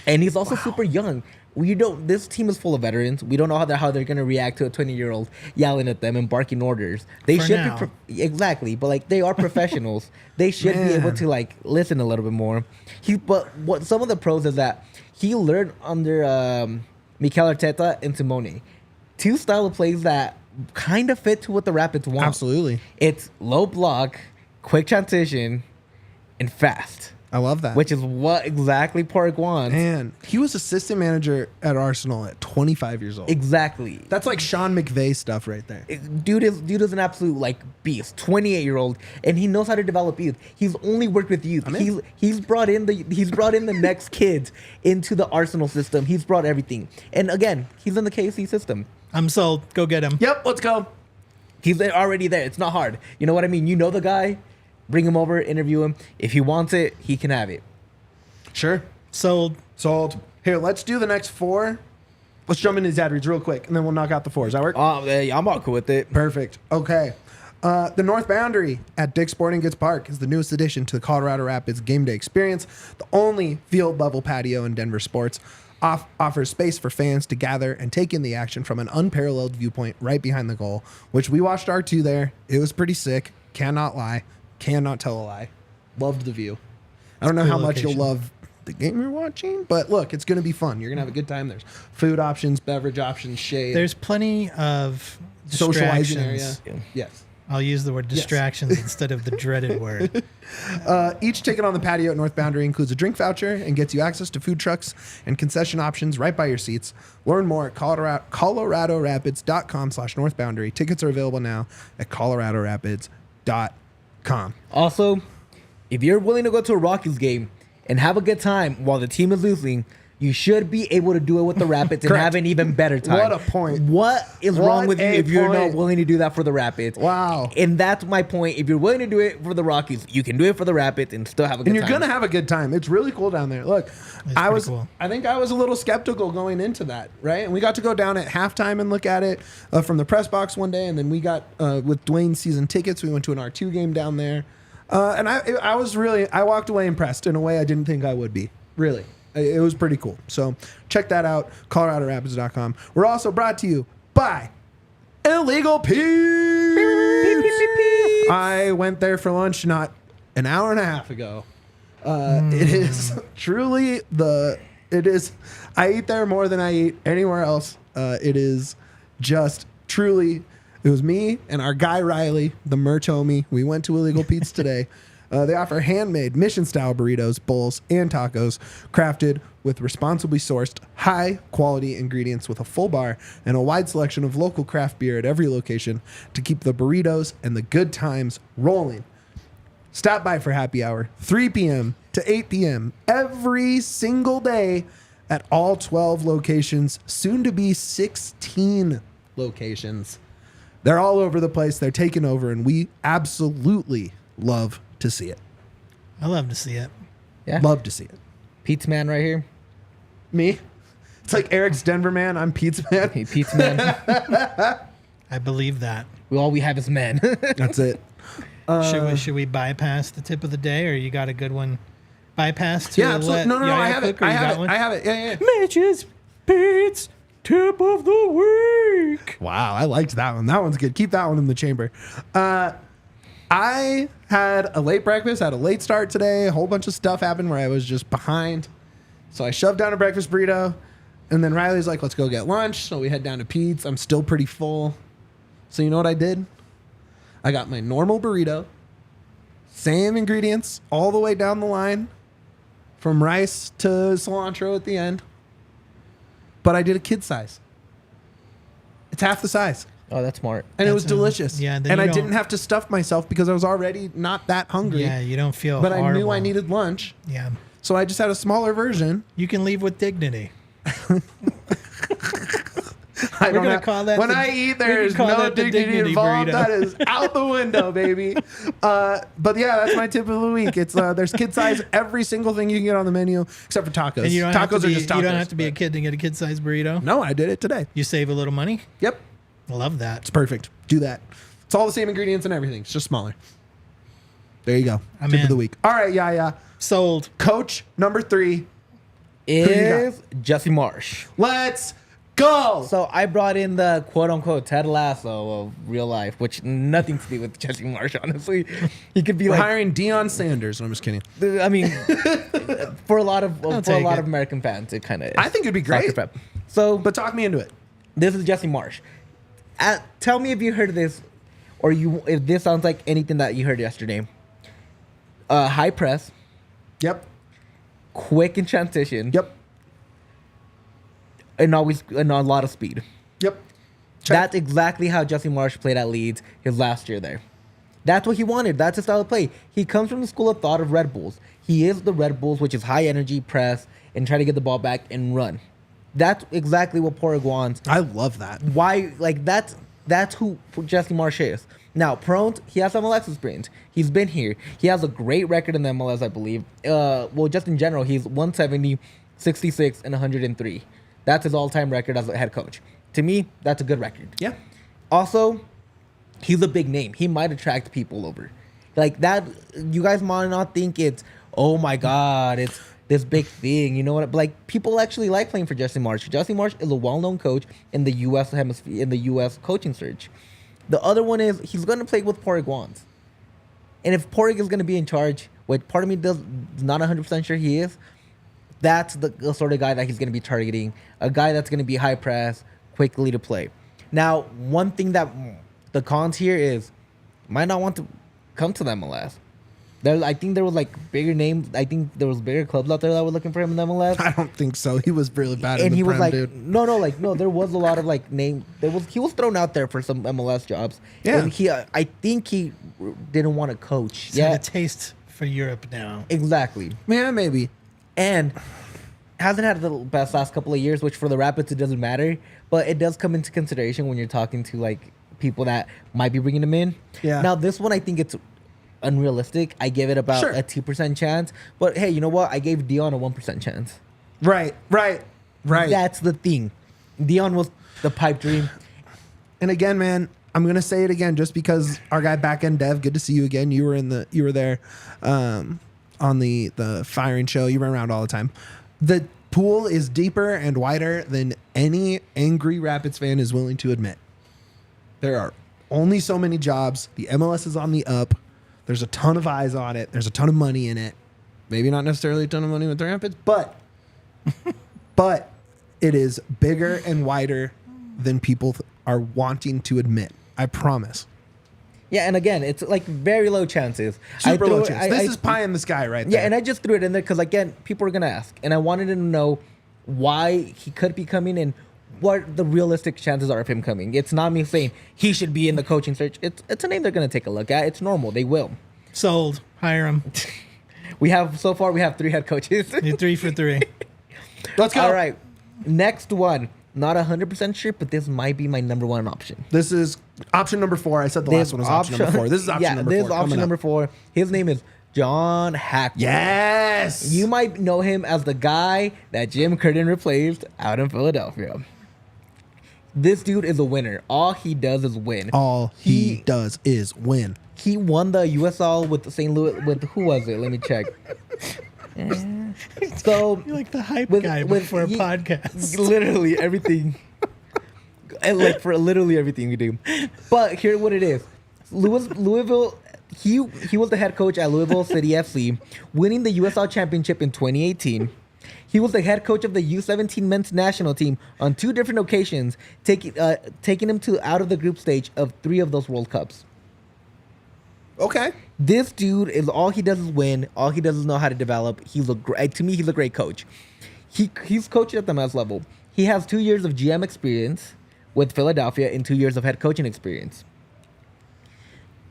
and he's also super young. This team is full of veterans. We don't know how they're going to react to a 20-year-old yelling at them and barking orders. They For should now. be exactly, but they are professionals. They should be able to listen a little bit more. But what some of the pros is that he learned under Mikel Arteta and Simone, 2 style of plays that kind of fit to what the Rapids want. Absolutely. It's low block, quick transition, and fast. I love that. which is what exactly Park wants. Man, he was assistant manager at Arsenal at 25 years old. Exactly. That's like Sean McVay stuff right there. Dude is an absolute like beast. 28-year-old, and he knows how to develop youth. He's only worked with youth. He's brought in the next kids into the Arsenal system. He's brought everything, and again, he's in the KC system. I'm sold. Go get him. Yep, let's go. He's already there. It's not hard. You know what I mean? You know the guy. Bring him over, interview him. If he wants it, he can have it. Sure. Sold. Sold. Here, let's do the next 4. Let's jump into these ad reads real quick, and then we'll knock out the 4. Does that work? I'm all cool with it. Perfect. Okay. The North Boundary at Dick's Sporting Goods Park is the newest addition to the Colorado Rapids game day experience. The only field-level patio in Denver sports offers space for fans to gather and take in the action from an unparalleled viewpoint right behind the goal, which we watched R2 there. It was pretty sick. Cannot lie. Cannot tell a lie. Loved the view. I don't know how much you'll love the game you're watching, but look, it's going to be fun. You're going to have a good time. There's food options, beverage options, shade. There's plenty of socializing area. distractions. Yes. I'll use the word distractions instead of the dreaded word. Each ticket on the patio at North Boundary includes a drink voucher and gets you access to food trucks and concession options right by your seats. Learn more at coloradorapids.com/North Boundary. Tickets are available now at coloradorapids.com. Also, if you're willing to go to a Rockies game and have a good time while the team is losing, you should be able to do it with the Rapids and have an even better time. What a point. What is wrong with you if you're not willing to do that for the Rapids? Wow. And that's my point. If you're willing to do it for the Rockies, you can do it for the Rapids and still have a good time. And you're going to have a good time. It's really cool down there. Look, I think I was a little skeptical going into that, right? And we got to go down at halftime and look at it from the press box one day. And then we got, with Duane's season tickets, we went to an R2 game down there. And I walked away impressed in a way I didn't think I would be. Really. It was pretty cool. So check that out, coloradorapids.com. We're also brought to you by Illegal Pete's. I went there for lunch not an hour and a half ago. It is truly I eat there more than I eat anywhere else. It is just truly, it was me and our guy Riley, the merch homie. We went to Illegal Pete's today. They offer handmade mission-style burritos, bowls, and tacos crafted with responsibly sourced, high-quality ingredients with a full bar and a wide selection of local craft beer at every location to keep the burritos and the good times rolling. Stop by for happy hour, 3 p.m. to 8 p.m. every single day at all 12 locations, soon to be 16 locations. They're all over the place. They're taking over, and we absolutely love to see it. I love to see it. Yeah. Love to see it. Pete's man right here. Me? It's like Eric's Denver man. I'm Pete's man. Hey, Pete's man. I believe that. All we have is men. That's it. Should we bypass the tip of the day, or you got a good one? Bypass to Yeah, absolutely. No, Yaya I have it. cook, or I you have got it. one? I have it. Yeah. Mitch's Pete's tip of the week. Wow, I liked that one. That one's good. Keep that one in the chamber. I had a late breakfast, had a late start today. A whole bunch of stuff happened where I was just behind. So I shoved down a breakfast burrito, and then Riley's like, let's go get lunch. So we head down to Pete's. I'm still pretty full. So you know what I did? I got my normal burrito, same ingredients all the way down the line, from rice to cilantro at the end. But I did a kid size. It's half the size. Oh, that's smart. And it was delicious. Yeah, and I didn't have to stuff myself because I was already not that hungry. Yeah, you don't feel But horrible. I knew I needed lunch. Yeah. So I just had a smaller version. You can leave with dignity. I don't gonna have, call that when the- I eat, we there can is call no that the dignity dignity involved. burrito. That is out the window, baby. But yeah, that's my tip of the week. It's there's kid size every single thing you can get on the menu except for tacos. And you don't Tacos have to be, are just tacos. you don't have to be a kid to get a kid-sized burrito. No, I did it today. You save a little money. Yep, I love that. it's perfect. Do that. It's all the same ingredients and everything. It's just smaller. There you go. I'm tip of in. the week. All right, yeah. Sold. Coach number 3. Is Jesse Marsch. Let's go. So I brought in the quote-unquote Ted Lasso of real life, which nothing to do with Jesse Marsch, honestly. He could be We're like, hiring Deion Sanders. No, I'm just kidding. I mean, for a lot of take it. American fans, it kind of is. I think it'd be great. Soccer fan. So, But talk me into it. this is Jesse Marsch. Tell me if you heard of this, or if this sounds like anything that you heard yesterday. High press, Yep. quick in transition. Yep. And a lot of speed. Yep. That's exactly how Jesse Marsch played at Leeds his last year there. That's what he wanted. That's his style of play. He comes from the school of thought of Red Bulls. He is the Red Bulls, which is high energy, press, and try to get the ball back and run. That's exactly what Padraig wants. I love that. Why? Like, that's who Jesse Marsch is. Now, Prone, he has MLS experience. He's been here. He has a great record in the MLS, I believe. Well, just in general, he's 170, 66, and 103. That's his all-time record as a head coach. To me, that's a good record. Yeah. Also, he's a big name. He might attract people over. Like that, you guys might not think it's, oh my God, it's this big thing. You know what? But like, people actually like playing for Jesse Marsch. Jesse Marsch is a well-known coach in the U.S. hemisphere, in the U.S. coaching search. The other one is he's going to play with Padraig wants. And if Padraig is going to be in charge, which part of me does not 100% sure he is, that's the sort of guy that he's going to be targeting. A guy that's going to be high press, quickly to play. Now, one thing that the cons here is might not want to come to the MLS. I think there was like bigger names. I think there was bigger clubs out there that were looking for him in the MLS. I don't think so. He was really bad. And in the he was Prem, like, dude. no. There was a lot of like name. He was thrown out there for some MLS jobs. Yeah. And I think he didn't want to coach. He's got a taste for Europe now. Exactly. Yeah, maybe. And hasn't had the best last couple of years, which for the Rapids it doesn't matter, but it does come into consideration when you're talking to like people that might be bringing him in. Yeah. Now this one I think it's unrealistic. I give it about Sure. a 2% chance, but hey, you know what? I gave Dion a 1% chance. Right. That's the thing. Dion was the pipe dream. And again, man, I'm gonna say it again just because our guy back end dev. Good to see you again. You were there on the firing show. You run around all the time. The pool is deeper and wider than any angry Rapids fan is willing to admit. There are only so many jobs. The MLS is on the up. There's a ton of eyes on it. There's a ton of money in it. Maybe not necessarily a ton of money with the Rapids, but it is bigger and wider than people are wanting to admit. I promise. Yeah, and again, it's like very low chances. Super low chance. This is pie in the sky right there. Yeah, and I just threw it in there because, again, people are going to ask. And I wanted to know why he could be coming and what the realistic chances are of him coming. It's not me saying he should be in the coaching search. It's a name they're going to take a look at. It's normal. They will. Sold. Hire him. So far, we have 3 head coaches. You're 3 for 3. Let's go. All right. Next one. Not 100% sure, but this might be my number 1 option. This is option number 4. I said the last one was option number 4. This is option number 4. This is option number 4. His name is John Hackworth. Yes. You might know him as the guy that Jim Curtin replaced out in Philadelphia. This dude is a winner. All he does is win. All he does is win. He won the USL with St. Louis. With who was it? Let me check. So You're like the hype guy before a podcast. Literally everything. And like for literally everything we do. But here's what it is. Louisville, he was the head coach at Louisville City FC, winning the USL Championship in 2018. He was the head coach of the U17 men's national team on 2 different occasions, taking him out of the group stage of 3 of those World Cups. Okay. This dude is all he does is win. All he does is know how to develop. To me, he's a great coach. He's coached at the MLS level. He has 2 years of GM experience with Philadelphia and 2 years of head coaching experience.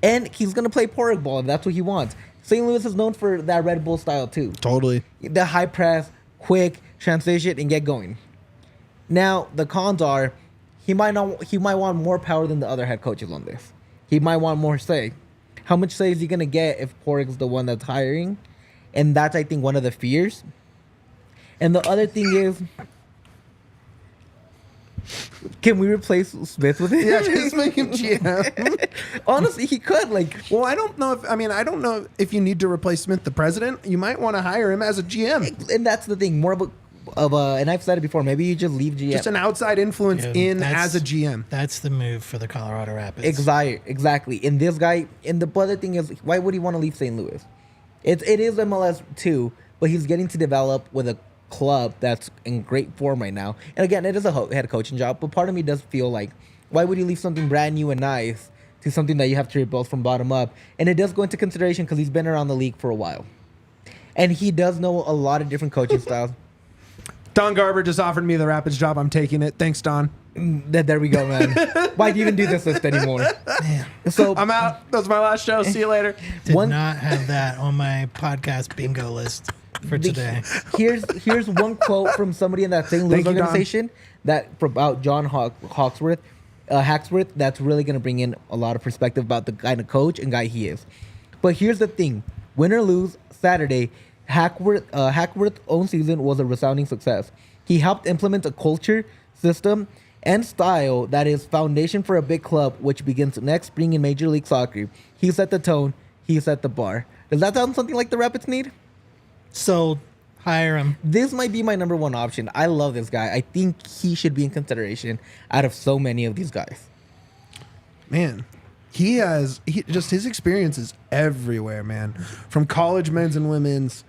And he's gonna play Padraig ball, and that's what he wants. St. Louis is known for that Red Bull style too. Totally. The high press, quick transition, and get going. Now the cons are, he might want more power than the other head coaches on this. He might want more say. How much say is he gonna get if Padraig's the one that's hiring? And that's, I think, one of the fears. And the other thing is, can we replace Smith with him? Yeah, just make him GM. Honestly, he could. Well, I don't know if you need to replace Smith, the president. You might want to hire him as a GM. And that's the thing. More of a, and I've said it before. Maybe you just leave GM. Just an outside influence as a GM. That's the move for the Colorado Rapids. Exactly. And this guy, and the other thing is, why would he want to leave St. Louis? It is MLS too, but he's getting to develop with a club that's in great form right now. And again, it is a head coaching job, but part of me does feel like, why would you leave something brand new and nice to something that you have to rebuild from bottom up? And it does go into consideration because he's been around the league for a while. And he does know a lot of different coaching styles. Don Garber just offered me the Rapids job. I'm taking it. Thanks, Don. There we go, man. Why do you even do this list anymore? Man, So I'm out. That was my last show. See you later. did One- not have that on my podcast bingo list for today. here's one quote from somebody in that St. Louis Thank you, Don. organization that about John Hackworth that's really going to bring in a lot of perspective about the kind of coach and guy he is. But here's the thing: win or lose, Saturday, Hackworth's own season was a resounding success. He helped implement a culture, system, and style that is foundation for a big club, which begins next spring in Major League Soccer. He set the tone. He set the bar. Does that sound something like the Rapids need? So hire him. This might be my number one option. I love this guy. I think he should be in consideration out of so many of these guys. Man, his experience is everywhere, man. From college men's and women's,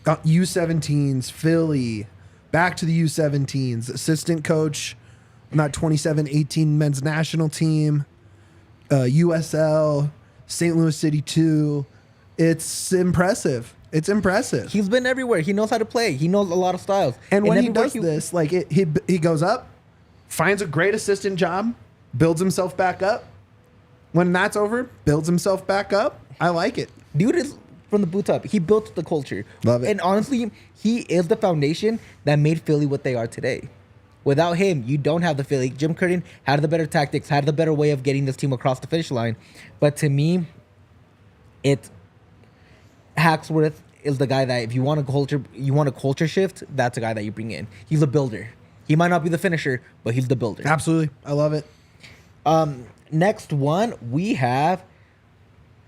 U17s, Philly, back to the U17s, assistant coach, not 27-18 men's national team, USL, St. Louis City 2. It's impressive. It's impressive. He's been everywhere. He knows how to play. He knows a lot of styles. And when he everywhere does this, like he goes up, finds a great assistant job, builds himself back up. When that's over, builds himself back up. I like it. Dude is from the boots up. He built the culture. Love it. And honestly, he is the foundation that made Philly what they are today. Without him, you don't have the Philly. Jim Curtin had the better tactics, had the better way of getting this team across the finish line. But to me, Hackworth is the guy that if you want a culture shift, that's a guy that you bring in. He's a builder. He might not be the finisher, but he's the builder. Absolutely. I love it. Next one, we have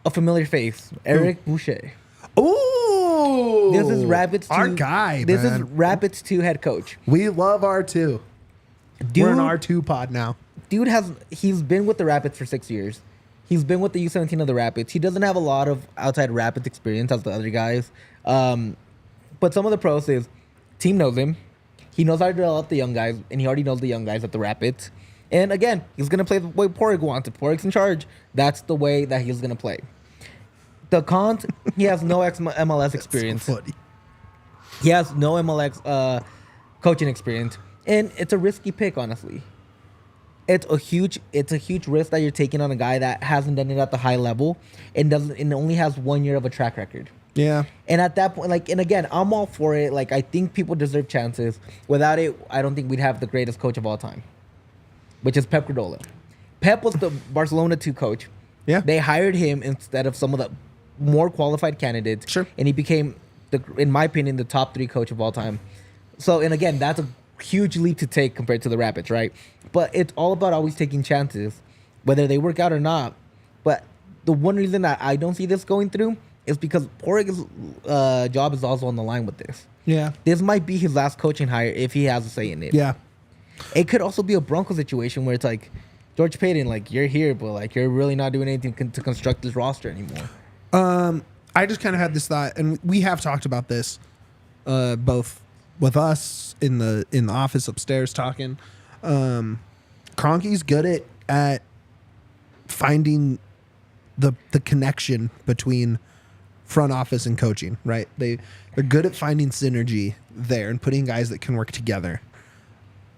a familiar face, Erik Bushey. Ooh. This is Rapids 2. Our guy, This is man. Rapids 2 head coach. We love R2. Dude, We're an R2 pod now. He's been with the Rapids for 6 years. He's been with the U17 of the Rapids. He doesn't have a lot of outside Rapids experience as the other guys. But some of the pros is team knows him. He knows how to develop the young guys, and he already knows the young guys at the Rapids. And again, he's going to play the way Padraig wants. If Padraig's in charge, that's the way that he's going to play. The cons, he has no MLS experience. So funny. He has no MLS coaching experience. And it's a risky pick, honestly. It's a huge risk that you're taking on a guy that hasn't done it at the high level and only has 1 year of a track record. Yeah. And at that point, and again, I'm all for it. I think people deserve chances. Without it, I don't think we'd have the greatest coach of all time, which is Pep Guardiola. Pep was the Barcelona 2 coach. Yeah. They hired him instead of some of the more qualified candidates. Sure. And he became, in my opinion, the top 3 coach of all time. So, and again, that's a huge leap to take compared to the Rapids, right? But it's all about always taking chances, whether they work out or not. But the one reason that I don't see this going through is because Padraig's job is also on the line with this. Yeah. This might be his last coaching hire if he has a say in it. Yeah. It could also be a Bronco situation where it's like, George Payton, you're here, but you're really not doing anything to construct this roster anymore. I just kind of had this thought, and we have talked about this, both with us in the office upstairs talking. Kroenke's good at finding the connection between front office and coaching, right? They're good at finding synergy there and putting guys that can work together.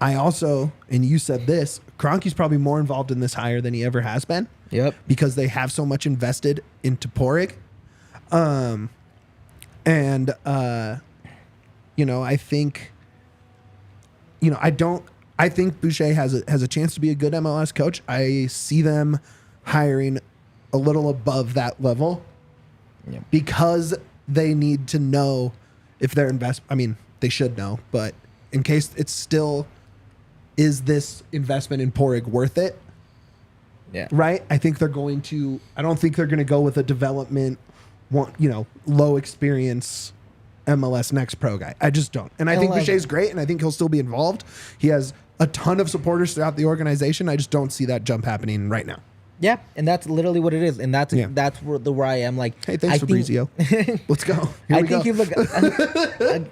I also, and you said this, Kroenke's probably more involved in this hire than he ever has been. Yep. Because they have so much invested into Padraig. I think, I think Bushey has a chance to be a good MLS coach. I see them hiring a little above that level because they need to know if they're they should know, but in case it's still, is this investment in Padraig worth it? Yeah. Right? I don't think they're going to go with a development, low experience MLS Next Pro guy. I just don't. And I think Bushey's great, and I think he'll still be involved. He has a ton of supporters throughout the organization. I just don't see that jump happening right now. Yeah, and that's literally what it is. And that's where I am. Hey, thanks, Fabrizio. Let's go. I think he's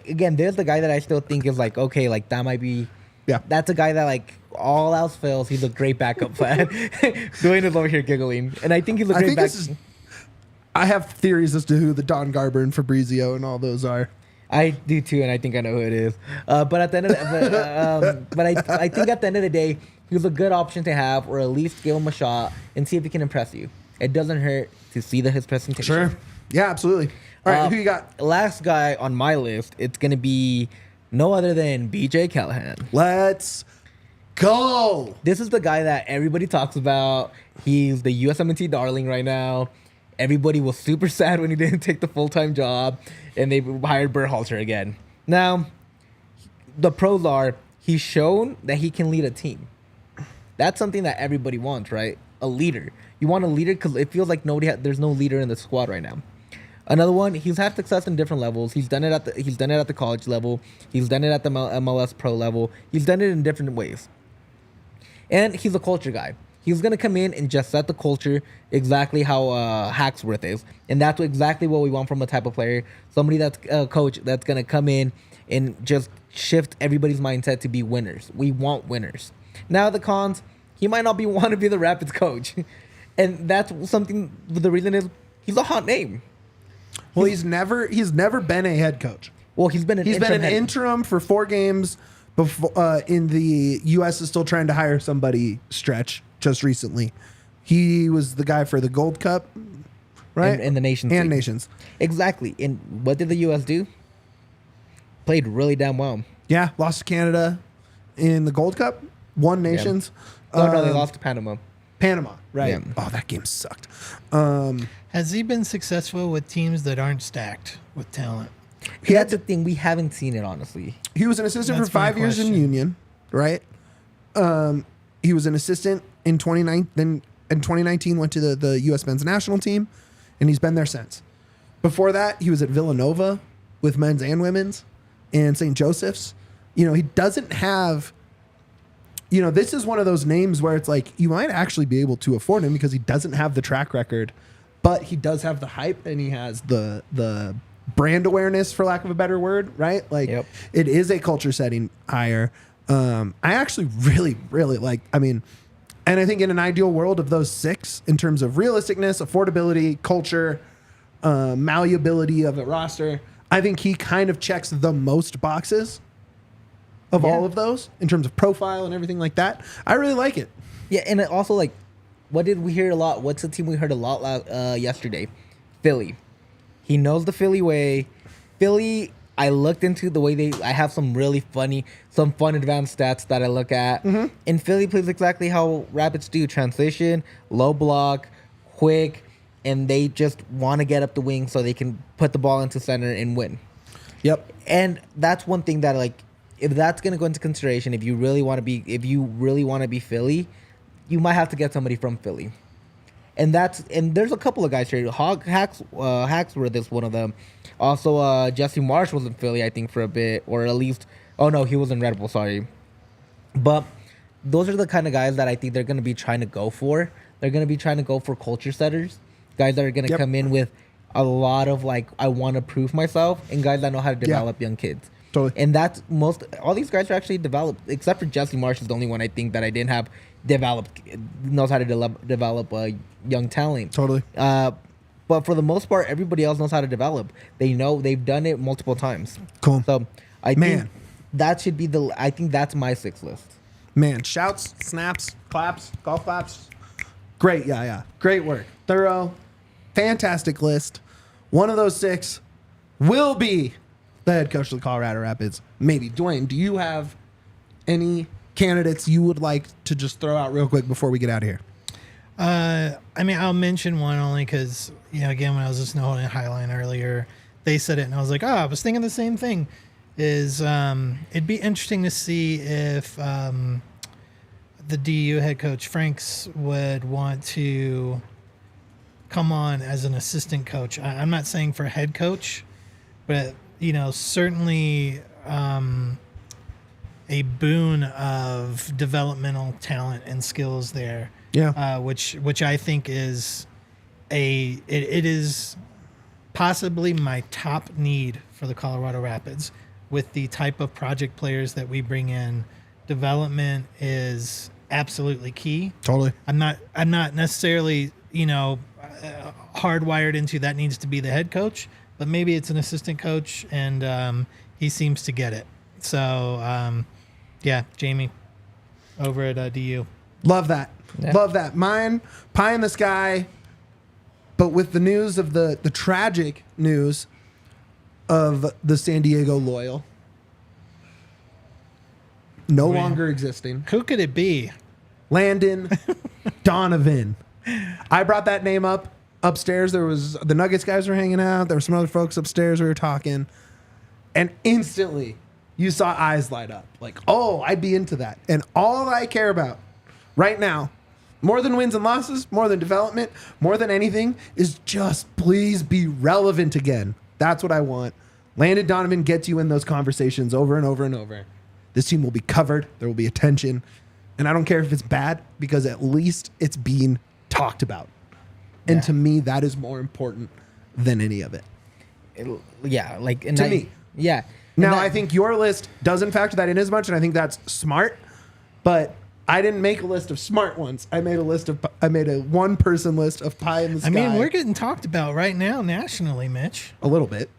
again, there's the guy that I still think is that might be. Yeah. That's a guy that all else fails, he's a great backup plan. Duane is over here giggling, and I think he's a great backup. I have theories as to who the Don Garber and Fabrizio and all those are. I do too, and I think I know who it is. But at the end of I think at the end of the day, he was a good option to have, or at least give him a shot and see if he can impress you. It doesn't hurt to see his presentation. Sure. Yeah, absolutely. All right, who you got? Last guy on my list, it's gonna be no other than BJ Callaghan. Let's go. This is the guy that everybody talks about. He's the USMNT darling right now. Everybody was super sad when he didn't take the full-time job, and they hired Berhalter again. Now, the pros are he's shown that he can lead a team. That's something that everybody wants, right? A leader. You want a leader because it feels like there's no leader in the squad right now. Another one, he's had success in different levels. He's done it at the college level. He's done it at the MLS pro level. He's done it in different ways. And he's a culture guy. He's going to come in and just set the culture exactly how Hackworth is. And that's exactly what we want from a type of player. Somebody that's a coach that's going to come in and just shift everybody's mindset to be winners. We want winners. Now the cons, he might not want to be the Rapids coach. And that's something, the reason is he's a hot name. Well, he's never been a head coach. Well, he's been an interim for 4 games before in the U.S. is still trying to hire somebody stretch just recently. He was the guy for the Gold Cup, right? And the Nations. And League. Nations. Exactly. And what did the U.S. do? Played really damn well. Yeah, lost to Canada in the Gold Cup. Won Nations. Yeah. No, they lost to Panama. Panama, right. Yeah. Oh, that game sucked. Has he been successful with teams that aren't stacked with talent? That's the thing. We haven't seen it, honestly. He was an assistant That's for 5 years in Union, right? He was an assistant in 2019. Then in 2019 went to the U.S. men's national team, and he's been there since. Before that, he was at Villanova with men's and women's, and St. Joseph's. You know, he doesn't have. You know, this is one of those names where it's like you might actually be able to afford him because he doesn't have the track record, but he does have the hype and he has the brand awareness, for lack of a better word, right? Like It is a culture setting hire. I actually really, really like, and I think in an ideal world of those 6 in terms of realisticness, affordability, culture, malleability of the roster, I think he kind of checks the most boxes of all of those in terms of profile and everything like that. I really like it. Yeah, and also, like, what did we hear a lot? What's the team we heard a lot yesterday? Philly. He knows the Philly way. Philly, I looked into the way I have some really fun advanced stats that I look at. Mm-hmm. And Philly plays exactly how Rapids do. Transition, low block, quick, and they just want to get up the wing so they can put the ball into center and win. Yep. And that's one thing that, like, if that's going to go into consideration, if you really want to be Philly, you might have to get somebody from Philly. And there's a couple of guys here. Hackworth is one of them. Also, Jesse Marsch was in Philly, I think, for a bit, or at least, oh no, he was in Red Bull, sorry. But those are the kind of guys that I think they're going to be trying to go for. They're going to be trying to go for culture setters, guys that are going to come in with a lot of, like, I want to prove myself, and guys that know how to develop young kids. Totally. And that's all these guys are actually developed, except for Jesse Marsch is the only one I think that I didn't have knows how to develop young talent. Totally. But for the most part, everybody else knows how to develop. They've done it multiple times. Cool. So I think that should be I think that's my 6 list. Man, shouts, snaps, claps, golf claps. Great, yeah. Great work. Thorough. Fantastic list. One of those 6 will be the head coach of the Colorado Rapids. Maybe. Duane, do you have any candidates you would like to just throw out real quick before we get out of here? I'll mention one only because, again, when I was listening to Highline earlier, they said it, and I was like, I was thinking the same thing. It'd be interesting to see if the DU head coach, Franks, would want to come on as an assistant coach. I'm not saying for head coach, but certainly a boon of developmental talent and skills there. Yeah. Which I think is it is possibly my top need for the Colorado Rapids with the type of project players that we bring in. Development is absolutely key. Totally. I'm not necessarily, hardwired into that needs to be the head coach, but maybe it's an assistant coach, and he seems to get it. So, yeah, Jamie over at DU. Love that. Yeah. Love that. Mine, pie in the sky, but with the news of the tragic news of the San Diego Loyal no longer existing. Who could it be? Landon Donovan. I brought that name up upstairs. There was the Nuggets guys were hanging out. There were some other folks upstairs we were talking. And instantly you saw eyes light up. Like, oh, I'd be into that. And all I care about right now, more than wins and losses, more than development, more than anything, is just please be relevant again. That's what I want. Landon Donovan gets you in those conversations over and over and over. This team will be covered. There will be attention. And I don't care if it's bad, because at least it's being talked about. And to me, that is more important than any of it. Yeah, like To me. Yeah. Now, I think your list doesn't factor that in as much, and I think that's smart. But I didn't make a list of smart ones. I made a one-person list of pie in the sky. I mean, we're getting talked about right now nationally, Mitch. A little bit.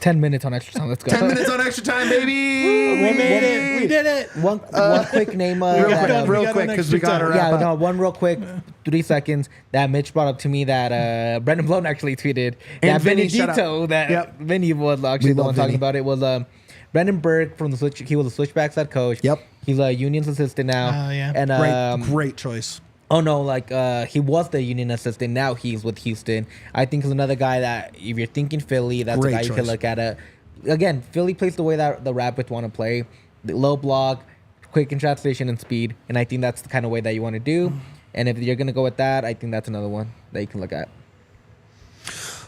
10 minutes on extra time. Let's go. 10 minutes on extra time, baby. We made it. We did it. One quick name. Real quick, because we got to wrap up. No, one real quick, 3 seconds. That Mitch brought up to me that Brendan Blown actually tweeted And that Vinny, shut Benedito, up. that Yep. Vinny was actually We the love one talking Vinny. about it, was Brendan Burke from the Switch. He was a Switchbacks head coach. Yep. He's a Union's assistant now. Oh, yeah. And Great choice. oh no, like he was the Union assistant. Now he's with Houston. I think is another guy that if you're thinking Philly, that's Great a guy you choice. can look at. Again, Philly plays the way that the Rapids want to play: the low block, quick in transition, and speed. And I think that's the kind of way that you want to do. And if you're gonna go with that, I think that's another one that you can look at.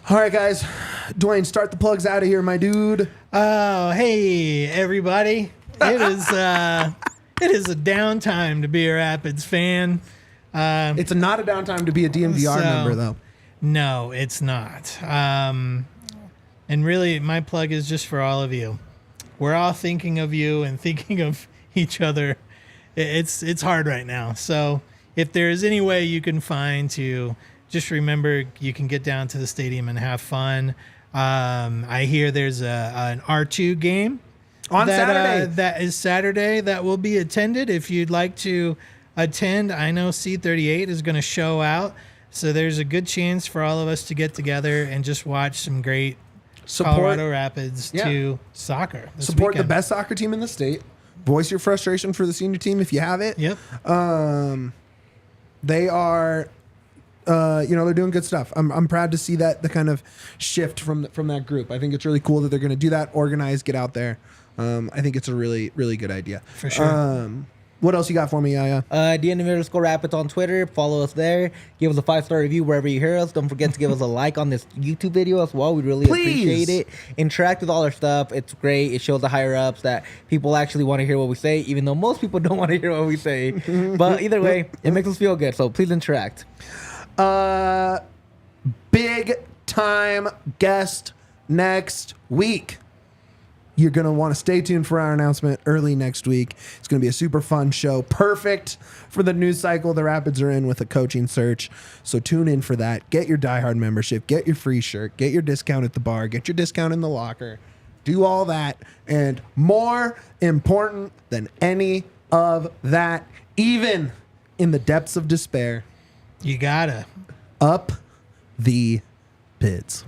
All right, guys. Duane, start the plugs out of here, my dude. Oh, hey, everybody. It is a downtime to be a Rapids fan. It's not a downtime to be a DMVR member, though. No, it's not. And really, my plug is just for all of you. We're all thinking of you and thinking of each other. It's hard right now. So if there is any way you can find to just remember you can get down to the stadium and have fun. I hear there's an R2 game On Saturday. that is Saturday that will be attended. If you'd like to attend, I know C38 is going to show out. So there's a good chance for all of us to get together and just watch some great Colorado Rapids to soccer. This Support weekend. the best soccer team in the state. Voice your frustration for the senior team if you have it. Yep. They are, they're doing good stuff. I'm proud to see that the kind of shift from that group. I think it's really cool that they're going to do that, organize, get out there. I think it's a really, really good idea. For sure. What else you got for me, Yaya? DN_Rapids on Twitter. Follow us there. Give us a 5-star review wherever you hear us. Don't forget to give us a like on this YouTube video as well. We really appreciate it. Interact with all our stuff. It's great. It shows the higher ups that people actually want to hear what we say, even though most people don't want to hear what we say. But either way, it makes us feel good. So please interact. Big time guest next week. You're going to want to stay tuned for our announcement early next week. It's going to be a super fun show. Perfect for the news cycle the Rapids are in with a coaching search. So tune in for that. Get your diehard membership. Get your free shirt. Get your discount at the bar. Get your discount in the locker. Do all that. And more important than any of that, even in the depths of despair, You gotta. up the Pids.